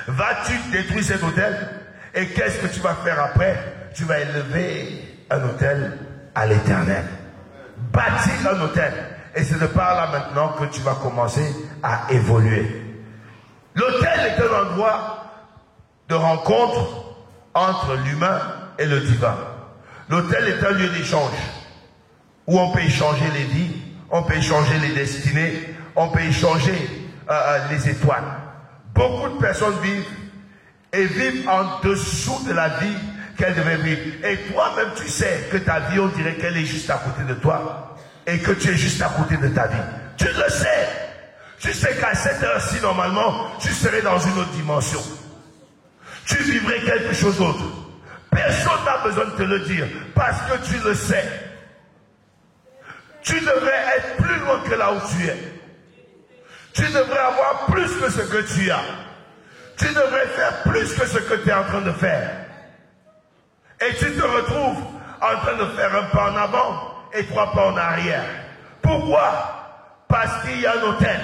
Vas-tu détruire cet autel? Et qu'est-ce que tu vas faire après? Tu vas élever un autel à l'Éternel. Bâtir un autel. Et c'est de par là maintenant que tu vas commencer à évoluer. L'autel est un endroit de rencontre entre l'humain et le divin. L'autel est un lieu d'échange où on peut échanger les vies, on peut échanger les destinées, on peut échanger les étoiles. Beaucoup de personnes vivent en dessous de la vie qu'elles devaient vivre. Et toi-même, tu sais que ta vie, on dirait qu'elle est juste à côté de toi et que tu es juste à côté de ta vie. Tu le sais. Tu sais qu'à cette heure-ci, normalement, tu serais dans une autre dimension. Tu vivrais quelque chose d'autre. Personne n'a besoin de te le dire parce que tu le sais. Tu devrais être plus loin que là où tu es. Tu devrais avoir plus que ce que tu as. Tu devrais faire plus que ce que tu es en train de faire. Et tu te retrouves en train de faire un pas en avant et 3 pas en arrière. Pourquoi? Parce qu'il y a un autel.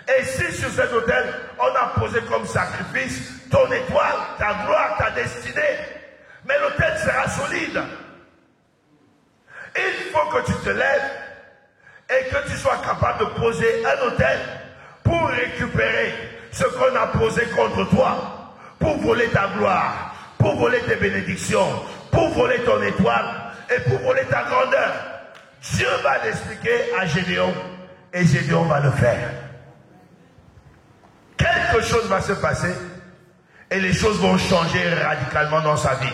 Et si sur cet autel, on a posé comme sacrifice ton étoile, ta gloire, ta destinée, mais l'autel sera solide. Il faut que tu te lèves et que tu sois capable de poser un autel pour récupérer ce qu'on a posé contre toi, pour voler ta gloire, pour voler tes bénédictions, pour voler ton étoile et pour voler ta grandeur. Dieu va l'expliquer à Gédéon et Gédéon va le faire. Quelque chose va se passer et les choses vont changer radicalement dans sa vie.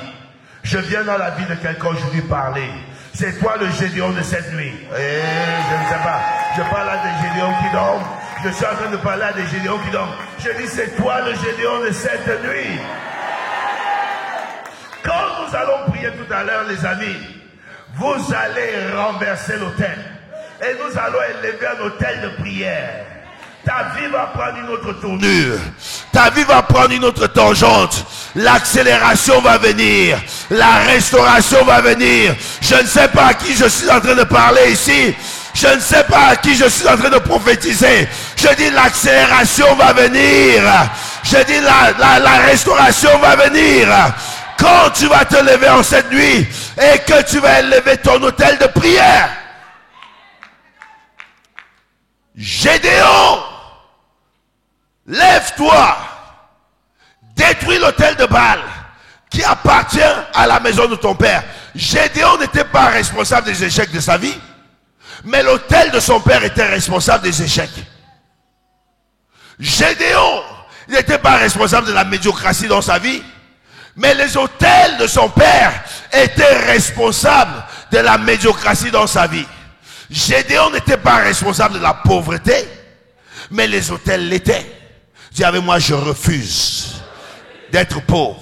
Je viens dans la vie de quelqu'un, je lui parlais. C'est toi le Gédéon de cette nuit. Je ne sais pas. Je parle à des Gédéons qui dorment. Je suis en train de parler à des Gédéons qui dorment. Je dis, c'est toi le Gédéon de cette nuit. Quand nous allons prier tout à l'heure, les amis, vous allez renverser l'autel. Et nous allons élever un autel de prière. Ta vie va prendre une autre tournure. Ta vie va prendre une autre tangente. L'accélération va venir. La restauration va venir. Je ne sais pas à qui je suis en train de parler ici. Je ne sais pas à qui je suis en train de prophétiser. Je dis l'accélération va venir. Je dis la restauration va venir. Quand tu vas te lever en cette nuit et que tu vas élever ton autel de prière. Gédéon, lève-toi, détruis l'autel de Baal qui appartient à la maison de ton père. Gédéon n'était pas responsable des échecs de sa vie, mais l'autel de son père était responsable des échecs. Gédéon n'était pas responsable de la médiocratie dans sa vie, mais les autels de son père étaient responsables de la médiocratie dans sa vie. Gédéon n'était pas responsable de la pauvreté, mais les autels l'étaient. Dis avec moi, je refuse d'être pauvre.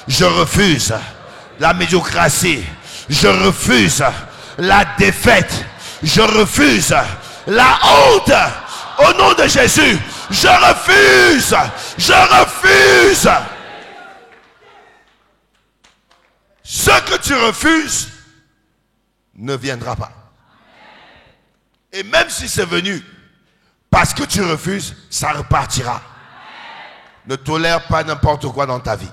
Je refuse la médiocratie. Je refuse la défaite. Je refuse la honte. Au nom de Jésus, je refuse. Je refuse. Ce que tu refuses ne viendra pas. Et même si c'est venu, parce que tu refuses, ça repartira. Ne tolère pas n'importe quoi dans ta vie.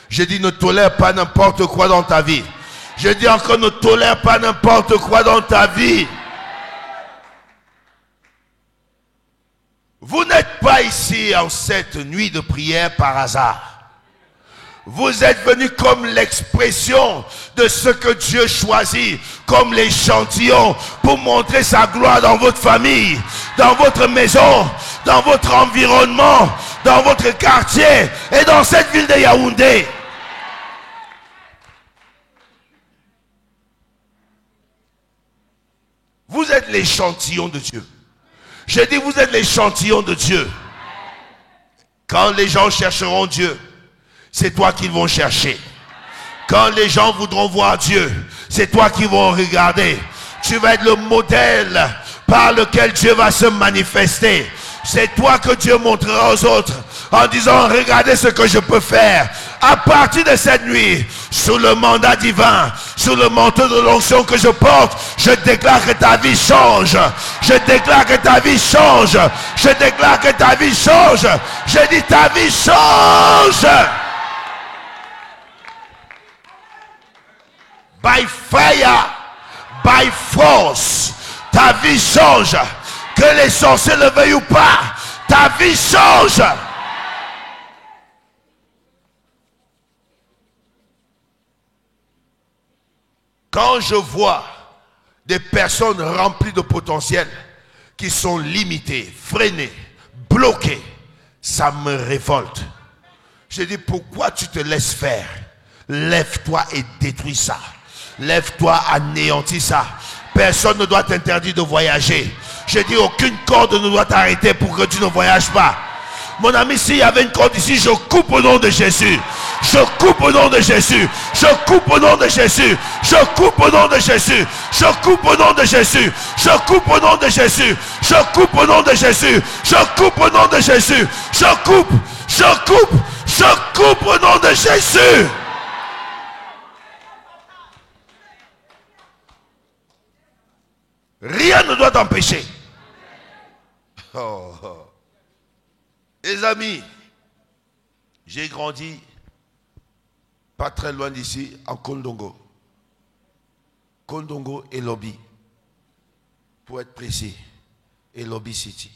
Je dis ne tolère pas n'importe quoi dans ta vie. Je dis encore ne tolère pas n'importe quoi dans ta vie. Vous n'êtes pas ici en cette nuit de prière par hasard. Vous êtes venus comme l'expression de ce que Dieu choisit, comme l'échantillon pour montrer sa gloire dans votre famille, dans votre maison, dans votre environnement, dans votre quartier et dans cette ville de Yaoundé. Vous êtes l'échantillon de Dieu. Je dis vous êtes l'échantillon de Dieu. Quand les gens chercheront Dieu, c'est toi qu'ils vont chercher. Quand les gens voudront voir Dieu, c'est toi qui vont regarder. Tu vas être le modèle par lequel Dieu va se manifester. C'est toi que Dieu montrera aux autres en disant, regardez ce que je peux faire. À partir de cette nuit, sous le mandat divin, sous le manteau de l'onction que je porte, je déclare que ta vie change. Je déclare que ta vie change. Je déclare que ta vie change. Je dis ta vie change. By fire, by force, ta vie change. Que les sorciers le veuillent ou pas, ta vie change. Quand je vois des personnes remplies de potentiel qui sont limitées, freinées, bloquées, ça me révolte. Je dis, pourquoi tu te laisses faire? Lève-toi et détruis ça. Lève-toi, anéantis ça. Personne ne doit t'interdire de voyager. Je dis, aucune corde ne doit t'arrêter pour que tu ne voyages pas. Mon ami, s'il y avait une corde ici, je coupe au nom de Jésus. Je coupe au nom de Jésus. Je coupe au nom de Jésus. Je coupe au nom de Jésus. Je coupe au nom de Jésus. Je coupe au nom de Jésus. Je coupe au nom de Jésus. Je coupe au nom de Jésus. Je coupe. Je coupe. Je coupe au nom de Jésus. Rien ne doit t'empêcher. Oh, oh. Les amis, j'ai grandi pas très loin d'ici, en Kondongo. Kondongo et Lobby, pour être précis, et Lobby City.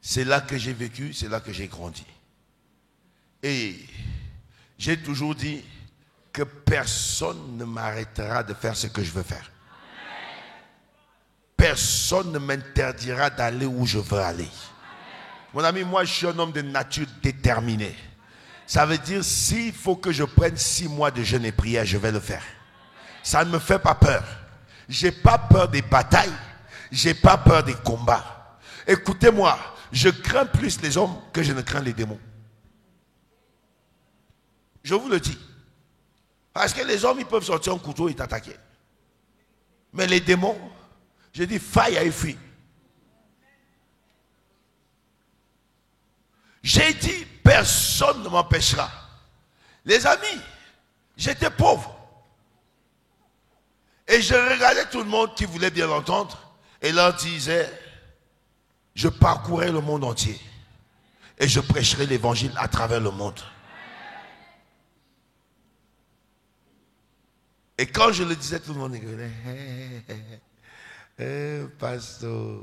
C'est là que j'ai vécu, c'est là que j'ai grandi. Et j'ai toujours dit que personne ne m'arrêtera de faire ce que je veux faire. Personne ne m'interdira d'aller où je veux aller. Mon ami, moi je suis un homme de nature déterminée. Ça veut dire, s'il faut que je prenne 6 mois de jeûne et prière, je vais le faire. Ça ne me fait pas peur. J'ai pas peur des batailles. J'ai pas peur des combats. Écoutez-moi, je crains plus les hommes que je ne crains les démons. Je vous le dis. Parce que les hommes, ils peuvent sortir un couteau et t'attaquer. Mais les démons, je dis, faille et fuis. J'ai dit, personne ne m'empêchera. Les amis, j'étais pauvre. Et je regardais tout le monde qui voulait bien l'entendre et leur disais, je parcourrai le monde entier et je prêcherai l'évangile à travers le monde. Et quand je le disais, tout le monde rigolait. Pasteur,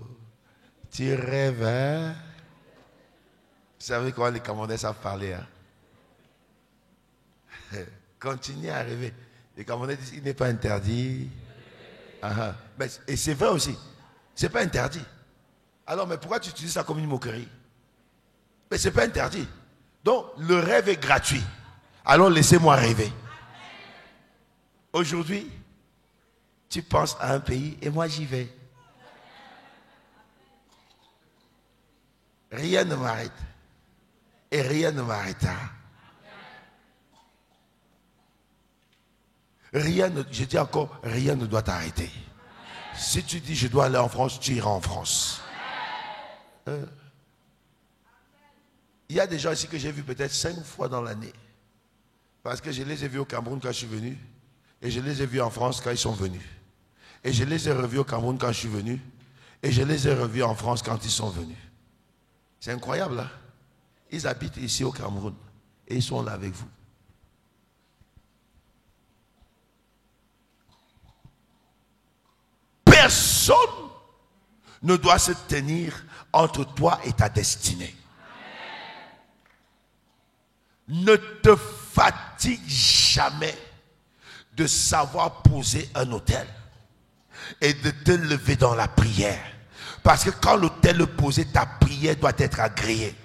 tu rêves, hein? Vous savez comment les Camerounais savent parler, hein? Continue à rêver. Les Camerounais disent, il n'est pas interdit. Mais, et c'est vrai aussi. C'est pas interdit. Alors, mais pourquoi tu utilises ça comme une moquerie? Mais c'est pas interdit. Donc, le rêve est gratuit. Alors, laissez-moi rêver. Aujourd'hui, tu penses à un pays et moi j'y vais. Rien ne m'arrête. Et rien ne m'arrêtera. Rien ne, je dis encore, rien ne doit t'arrêter. Si tu dis je dois aller en France, tu iras en France. Il y a des gens ici que j'ai vus peut-être 5 fois dans l'année. Parce que je les ai vus au Cameroun quand je suis venu. Et je les ai vus en France quand ils sont venus. Et je les ai revus au Cameroun quand je suis venu. Et je les ai revus en France quand ils sont venus. C'est incroyable, hein? Ils habitent ici au Cameroun. Et ils sont là avec vous. Personne ne doit se tenir entre toi et ta destinée. Ne te fatigue jamais de savoir poser un autel et de te lever dans la prière. Parce que quand l'autel est posé, ta prière doit être agréée.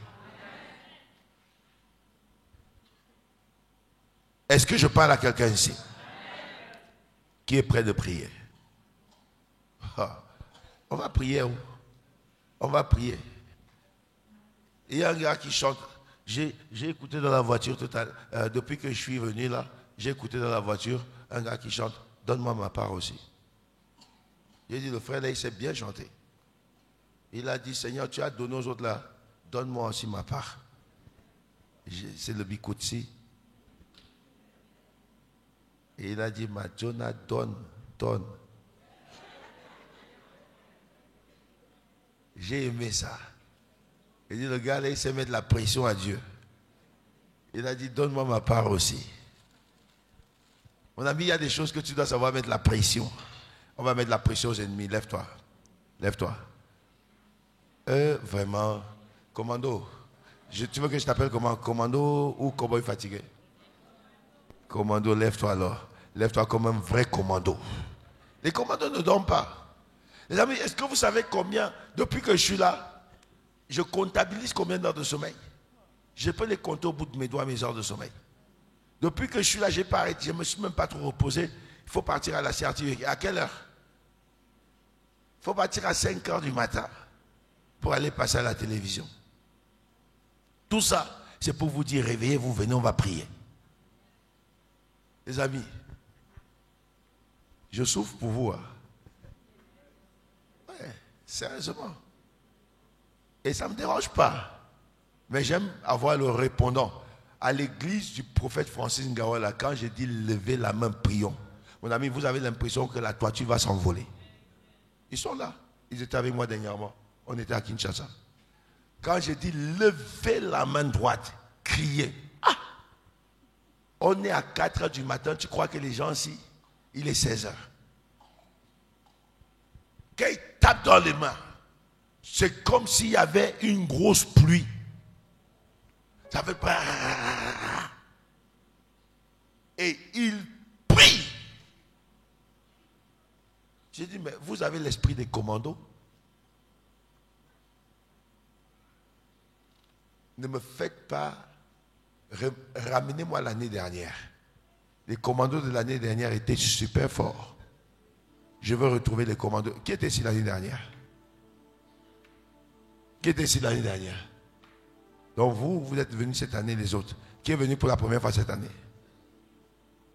Est-ce que je parle à quelqu'un ici qui est prêt de prier? On va prier. On va prier. Il y a un gars qui chante. J'ai écouté dans la voiture depuis que je suis venu là, j'ai écouté dans la voiture un gars qui chante « Donne-moi ma part aussi ». J'ai dit, le frère là, il sait bien chanter. Il a dit, Seigneur, tu as donné aux autres là, donne-moi aussi ma part. C'est le Bikoutsi. Et il a dit, Madjona, donne. J'ai aimé ça. Il dit, le gars là, il sait mettre la pression à Dieu. Il a dit, donne-moi ma part aussi. Mon ami, il y a des choses que tu dois savoir mettre la pression. On va mettre la pression aux ennemis. Lève-toi. Lève-toi. Vraiment, commando. Tu veux que je t'appelle comment? Commando ou cowboy fatigué? Commando, lève-toi alors. Lève-toi comme un vrai commando. Les commandos ne dorment pas. Les amis, est-ce que vous savez combien, depuis que je suis là, je comptabilise combien d'heures de sommeil? Je peux les compter au bout de mes doigts, mes heures de sommeil. Depuis que je suis là, je ne me suis même pas trop reposé. Il faut partir à la CRTV. À quelle heure? Il faut partir à 5 heures du matin pour aller passer à la télévision. Tout ça, c'est pour vous dire, réveillez-vous, venez, on va prier. Les amis, je souffre pour vous. Hein. Ouais, sérieusement. Et ça ne me dérange pas. Mais j'aime avoir le répondant. À l'église du prophète Francis Ngawala, quand j'ai dit levez la main, prions. Mon ami, vous avez l'impression que la toiture va s'envoler. Ils sont là. Ils étaient avec moi dernièrement. On était à Kinshasa. Quand j'ai dit levez la main droite, criez. Ah! On est à 4 heures du matin. Tu crois que les gens ici, il est 16 heures. Quand ils tapent dans les mains, c'est comme s'il y avait une grosse pluie. Ça fait pas. Et il prie. J'ai dit, mais vous avez l'esprit des commandos? Ne me faites pas. Ramenez-moi l'année dernière. Les commandos de l'année dernière étaient super forts. Je veux retrouver les commandos. Qui était ici l'année dernière? Qui était ici l'année dernière? Donc vous êtes venus cette année, les autres. Qui est venu pour la première fois cette année?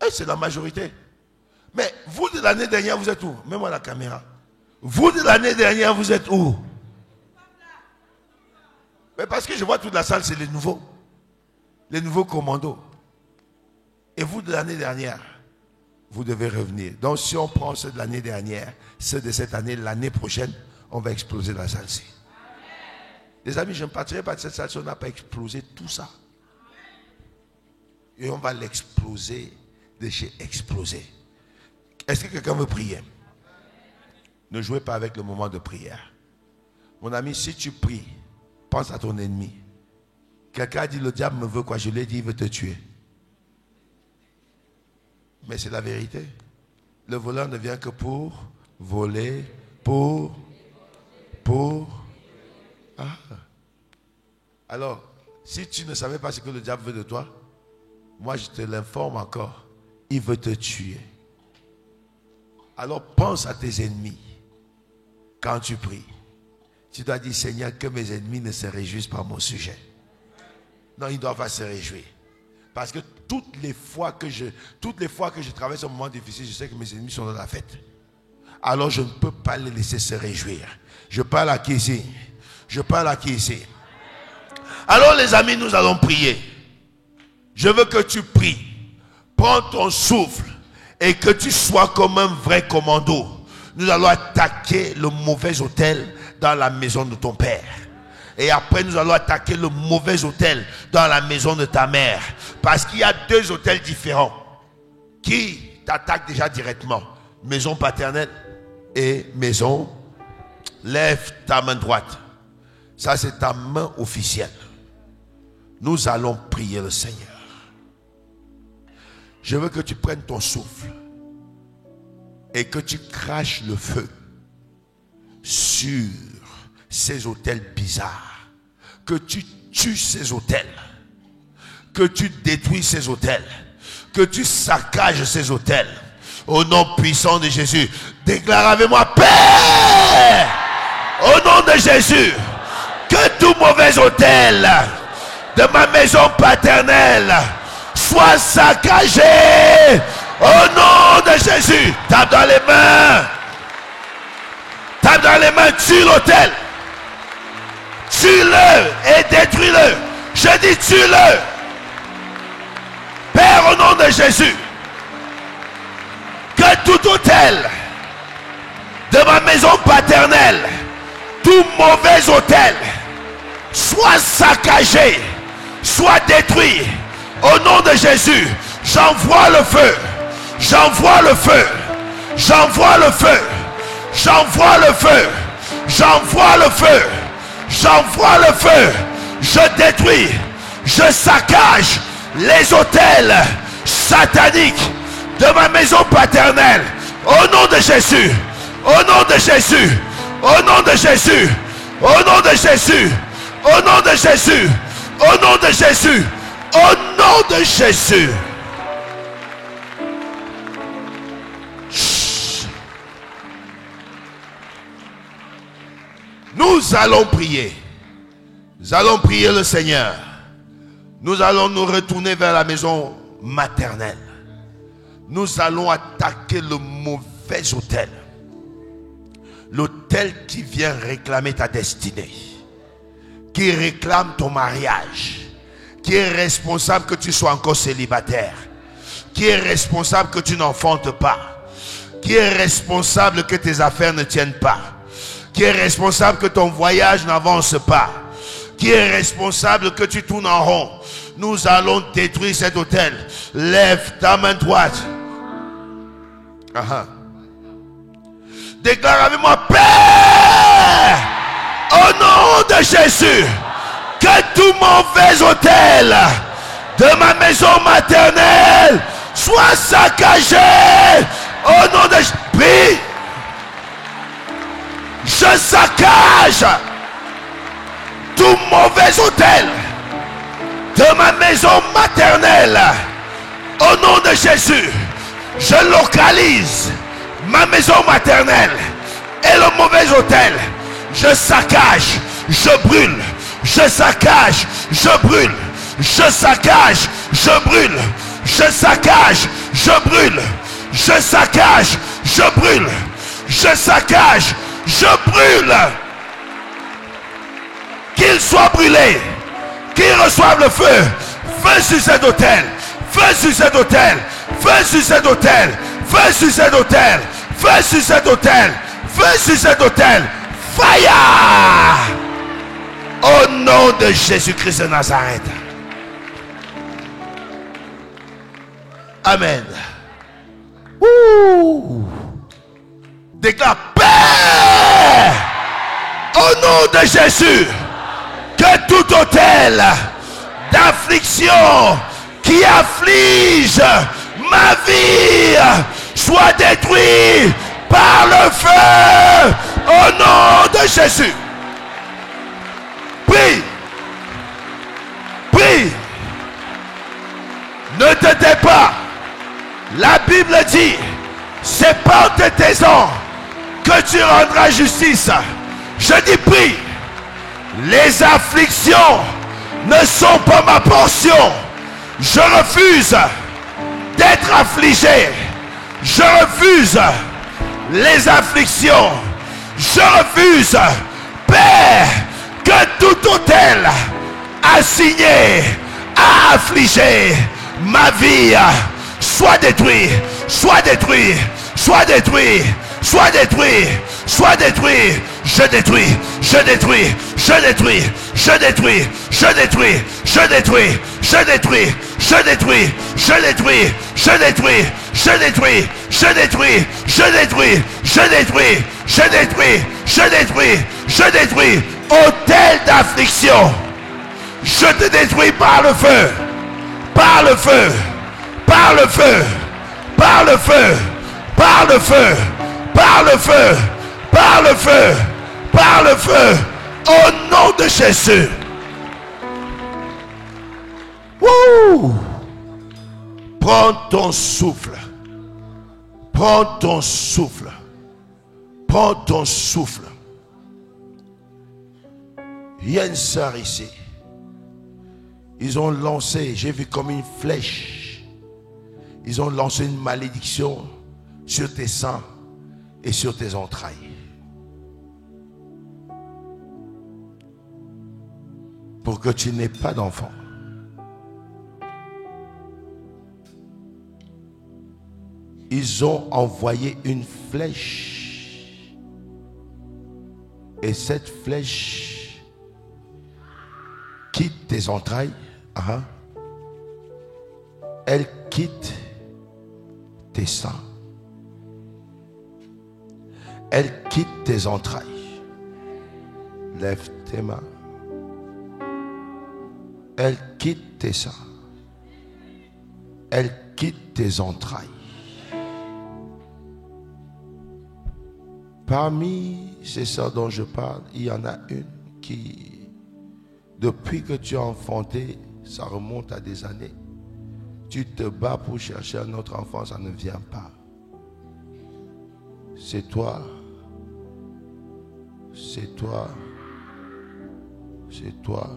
Et c'est la majorité. Mais vous de l'année dernière, vous êtes où? Mets-moi la caméra. Vous de l'année dernière, vous êtes où? Mais parce que je vois toute la salle, c'est les nouveaux. Les nouveaux commandos. Et vous de l'année dernière, vous devez revenir. Donc si on prend ceux de l'année dernière, ceux de cette année, l'année prochaine, on va exploser la salle-ci. Les amis, je ne partirai pas de cette salle si on n'a pas explosé tout ça. Et on va l'exploser de chez exploser. Est-ce que quelqu'un veut prier? Ne jouez pas avec le moment de prière. Mon ami, si tu pries, pense à ton ennemi. Quelqu'un a dit, le diable me veut quoi? Je lui ai dit, il veut te tuer. Mais c'est la vérité. Le voleur ne vient que pour voler, pour... Ah. Alors, si tu ne savais pas ce que le diable veut de toi, moi je te l'informe encore. Il veut te tuer. Alors pense à tes ennemis. Quand tu pries, tu dois dire, Seigneur, que mes ennemis ne se réjouissent pas à mon sujet. Non, ils ne doivent pas se réjouir. Parce que toutes les fois que je traverse un moment difficile, je sais que mes ennemis sont dans la fête. Alors je ne peux pas les laisser se réjouir. Je parle à qui ici? Je parle à qui ici? Alors les amis, nous allons prier. Je veux que tu pries. Prends ton souffle et que tu sois comme un vrai commando. Nous allons attaquer le mauvais autel dans la maison de ton père. Et après nous allons attaquer le mauvais autel dans la maison de ta mère. Parce qu'il y a deux autels différents qui t'attaquent déjà directement. Maison paternelle et maison. Lève ta main droite. Ça c'est ta main officielle. Nous allons prier le Seigneur. Je veux que tu prennes ton souffle et que tu craches le feu sur ces autels bizarres. Que tu tues ces autels. Que tu détruis ces autels. Que tu saccages ces autels. Au nom puissant de Jésus. Déclare avec moi, Père, au nom de Jésus, que tout mauvais autel de ma maison paternelle soit saccagé au nom de Jésus. Tape dans les mains. Tape dans les mains, tue l'autel. Tue-le et détruis-le. Je dis tue-le. Père, au nom de Jésus, que tout autel de ma maison paternelle, tout mauvais autel, soit saccagé, soit détruit. Au nom de Jésus, j'envoie le feu. J'envoie le feu. J'envoie le feu. J'envoie le feu. J'envoie le feu. J'envoie le feu. Je détruis. Je saccage les autels sataniques de ma maison paternelle. Au nom de Jésus. Au nom de Jésus. Au nom de Jésus. Au nom de Jésus. Au nom de Jésus. Au nom de Jésus. Au nom de Jésus. Nous allons prier. Nous allons prier le Seigneur. Nous allons nous retourner vers la maison maternelle. Nous allons attaquer le mauvais autel. L'autel qui vient réclamer ta destinée. Qui réclame ton mariage. Qui est responsable que tu sois encore célibataire. Qui est responsable que tu n'enfantes pas. Qui est responsable que tes affaires ne tiennent pas. Qui est responsable que ton voyage n'avance pas. Qui est responsable que tu tournes en rond. Nous allons détruire cet autel. Lève ta main droite. Déclare avec moi, Père, au nom de Jésus, que tout mauvais autel de ma maison maternelle soit saccagé. Au nom de Jésus. Prie. Je saccage tout mauvais autel de ma maison maternelle. Au nom de Jésus, je localise ma maison maternelle et le mauvais autel. Je saccage, je brûle. Je saccage, je brûle. Je saccage, je brûle. Je saccage, je brûle. Je saccage, je brûle. Je saccage, je brûle. Qu'il soit brûlé. Qu'il reçoive le feu. Feu sur cet autel. Feu sur cet autel. Feu sur cet autel. Feu sur cet autel. Feu sur cet autel. Feu sur cet autel. Fire. Au nom de Jésus-Christ de Nazareth. Amen. Ouh. Déclare, Père, au nom de Jésus, que tout autel d'affliction qui afflige ma vie soit détruit par le feu au nom de Jésus. Prie. Prie. Ne te tais pas. La Bible dit, c'est par tes taisons que tu rendras justice. Je dis prie. Les afflictions ne sont pas ma portion. Je refuse d'être affligé. Je refuse les afflictions. Je refuse, Père, que tout autel assigné à affliger ma vie soit détruit, soit détruit, soit détruit, soit détruit, soit détruit. Je détruis, je détruis, je détruis, je détruis, je détruis, je détruis, je détruis, je détruis, je détruis, je détruis, je détruis, je détruis, je détruis, je détruis, je détruis, je détruis, je détruis. Autel d'affliction, je te détruis par le feu, par le feu, par le feu, par le feu, par le feu, par le feu, par le feu, par le feu, au nom de Jésus. Wouh! Prends ton souffle. Prends ton souffle. Prends ton souffle. Il y a une sœur ici. Ils ont lancé, j'ai vu comme une flèche, ils ont lancé une malédiction sur tes seins et sur tes entrailles. Pour que tu n'aies pas d'enfant. Ils ont envoyé une flèche. Et cette flèche quitte tes entrailles. Elle quitte tes seins. Elle quitte tes entrailles. Lève tes mains. Elle quitte tes seins. Elle quitte tes entrailles. Parmi ces sœurs dont je parle, il y en a une qui, depuis que tu as enfanté, ça remonte à des années. Tu te bats pour chercher un autre enfant, ça ne vient pas. C'est toi. C'est toi. C'est toi.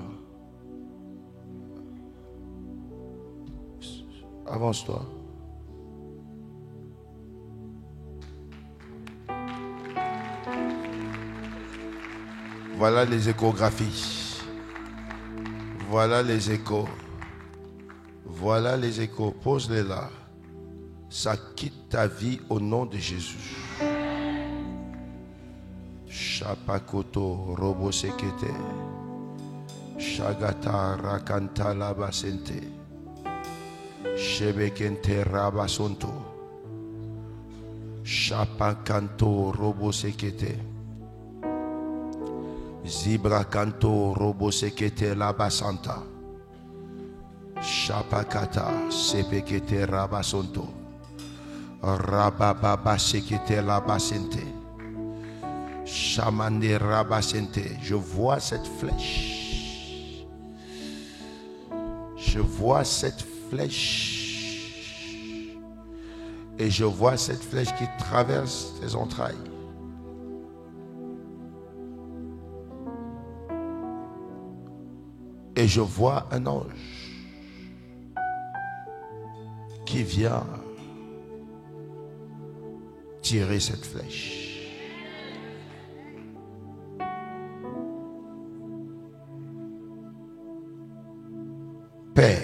Avance-toi. Voilà les échographies. Voilà les échos. Voilà les échos. Pose-les là. Ça quitte ta vie au nom de Jésus. Chapakoto robo sekete. Shagata rakanta labasente. Shebekente rabasonto. Chapakanto robo sekete. Zibra kanto robo sekete labasanta. Chapakata sepekete rabasonto. Rabababa sekete labasente. Chamande rabasente. Je vois cette flèche. Je vois cette flèche. Et je vois cette flèche qui traverse tes entrailles. Et je vois un ange qui vient tirer cette flèche. Père,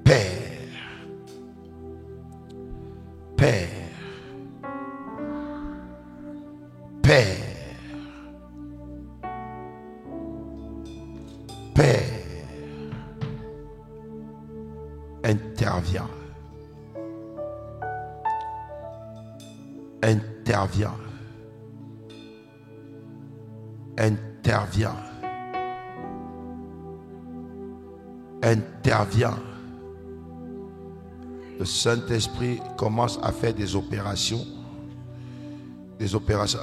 Père, Père, Père, Père, interviens. Interviens. Interviens. Interviens. Le Saint-Esprit commence à faire des opérations. Des opérations.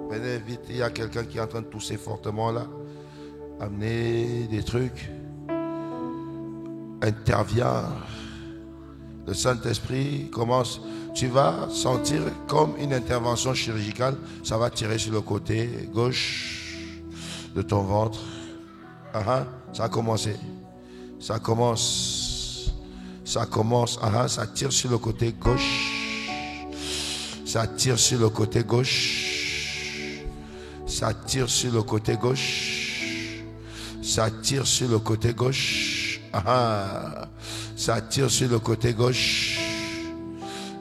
Venez vite, il y a quelqu'un qui est en train de tousser fortement là. Amenez des trucs. Interviens. Le Saint-Esprit commence. Tu vas sentir comme une intervention chirurgicale. Ça va tirer sur le côté gauche de ton ventre. Ça a commencé. Ça commence. Ça commence. Ça tire sur le côté gauche. Ça tire sur le côté gauche. Ça tire sur le côté gauche. Ça tire sur le côté gauche. Ça tire sur le côté gauche.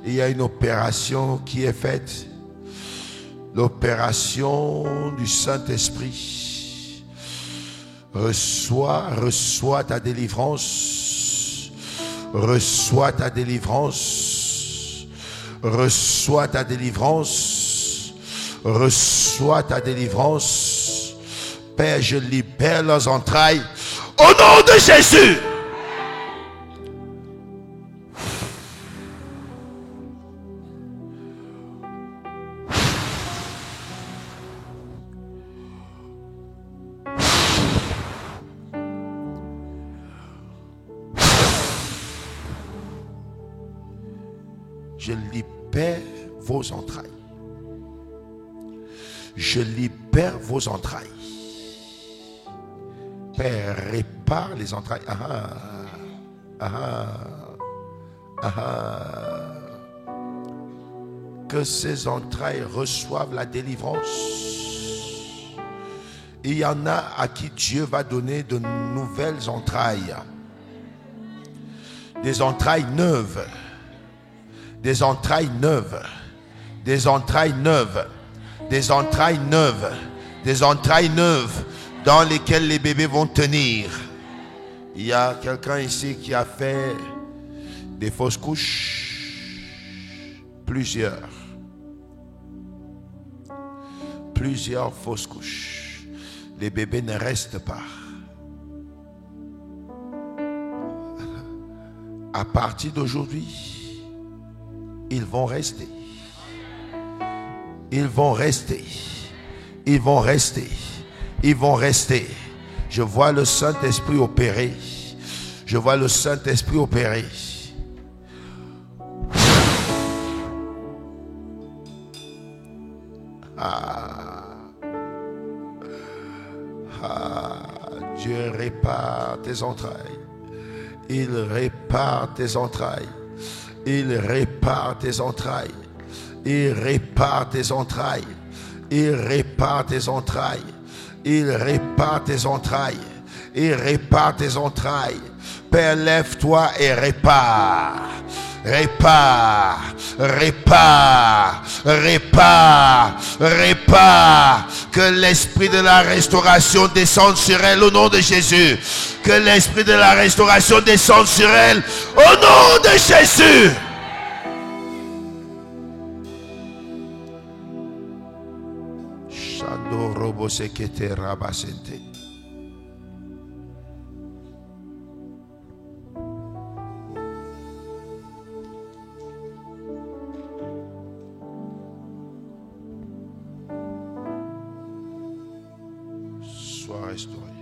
Il y a une opération qui est faite. L'opération du Saint-Esprit. Reçois ta délivrance. Reçois ta délivrance. Reçois ta délivrance. Reçois ta délivrance. Père, je libère leurs entrailles. Au nom de Jésus. Je libère vos entrailles. Je libère vos entrailles. Père, répare les entrailles. Que ces entrailles reçoivent la délivrance. Il y en a à qui Dieu va donner de nouvelles entrailles. Des entrailles neuves. Des entrailles neuves. Des entrailles neuves. Des entrailles neuves. Des entrailles neuves dans lesquelles les bébés vont tenir. Il y a quelqu'un ici qui a fait des fausses couches. Plusieurs fausses couches. Les bébés ne restent pas. À partir d'aujourd'hui, ils vont rester. Ils vont rester. Ils vont rester. Ils vont rester. Je vois le Saint-Esprit opérer. Je vois le Saint-Esprit opérer. Dieu répare tes entrailles. Il répare tes entrailles. Il répare tes entrailles. Il répare tes entrailles. Il répare tes entrailles. Il répare tes entrailles. Il répare tes entrailles. Père, lève-toi et répare. Répare, répare, répare, répare. Que l'esprit de la restauration descende sur elle au nom de Jésus. Que l'esprit de la restauration descende sur elle au nom de Jésus. Shando robo sekete rabasente. Sois restauré.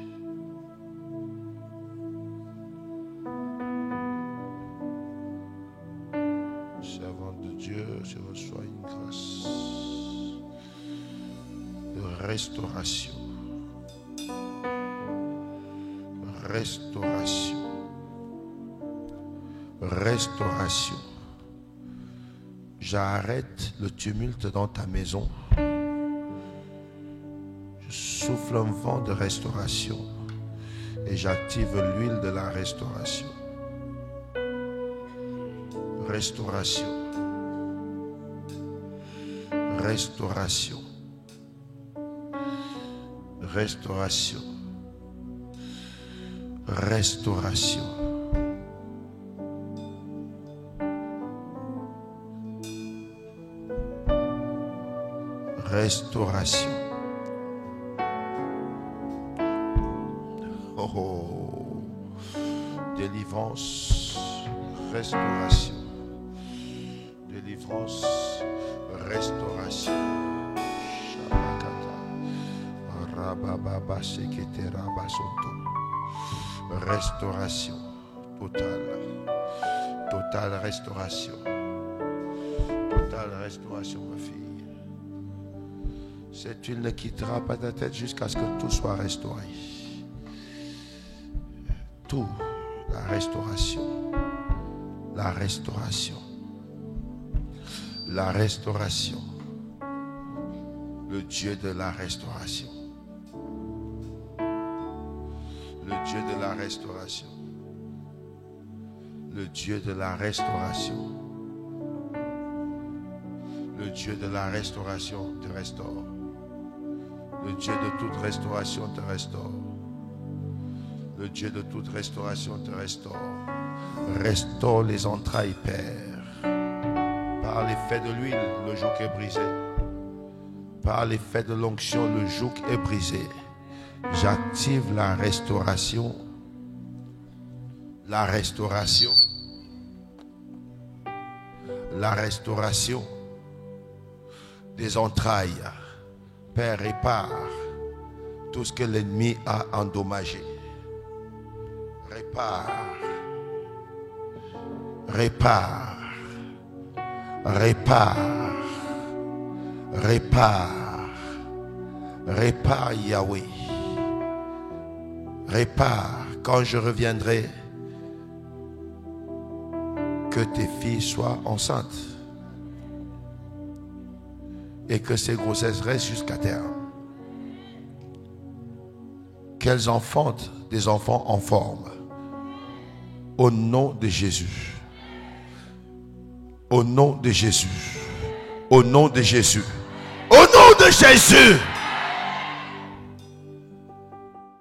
Servante de Dieu, je reçois une grâce de restauration. Restauration. Restauration. J'arrête le tumulte dans ta maison. Je souffle un vent de restauration et j'active l'huile de la restauration. Restauration. Restauration. Restauration. Restauration. Restauration. Oh, délivrance, restauration. Délivrance, restauration. Restauration totale. Totale restauration. Totale restauration, ma fille. Cette huile ne quittera pas ta tête jusqu'à ce que tout soit restauré. Tout, la restauration. La restauration. La restauration. Le Dieu de la restauration. Le Dieu de la restauration. Le Dieu de la restauration. Le Dieu de la restauration te restaure. Le Dieu de toute restauration te restaure. Le Dieu de toute restauration te restaure. Restaure les entrailles, Père. Par l'effet de l'huile, le joug est brisé. Par l'effet de l'onction, le joug est brisé. J'active la restauration. La restauration. La restauration des entrailles. Père, répare tout ce que l'ennemi a endommagé. Répare. Répare. Répare. Répare. Répare, Yahweh. Répare quand je reviendrai. Que tes filles soient enceintes. Et que ces grossesses restent jusqu'à terme. Qu'elles enfantent des enfants en forme. Au nom de Jésus. Au nom de Jésus. Au nom de Jésus. Au nom de Jésus.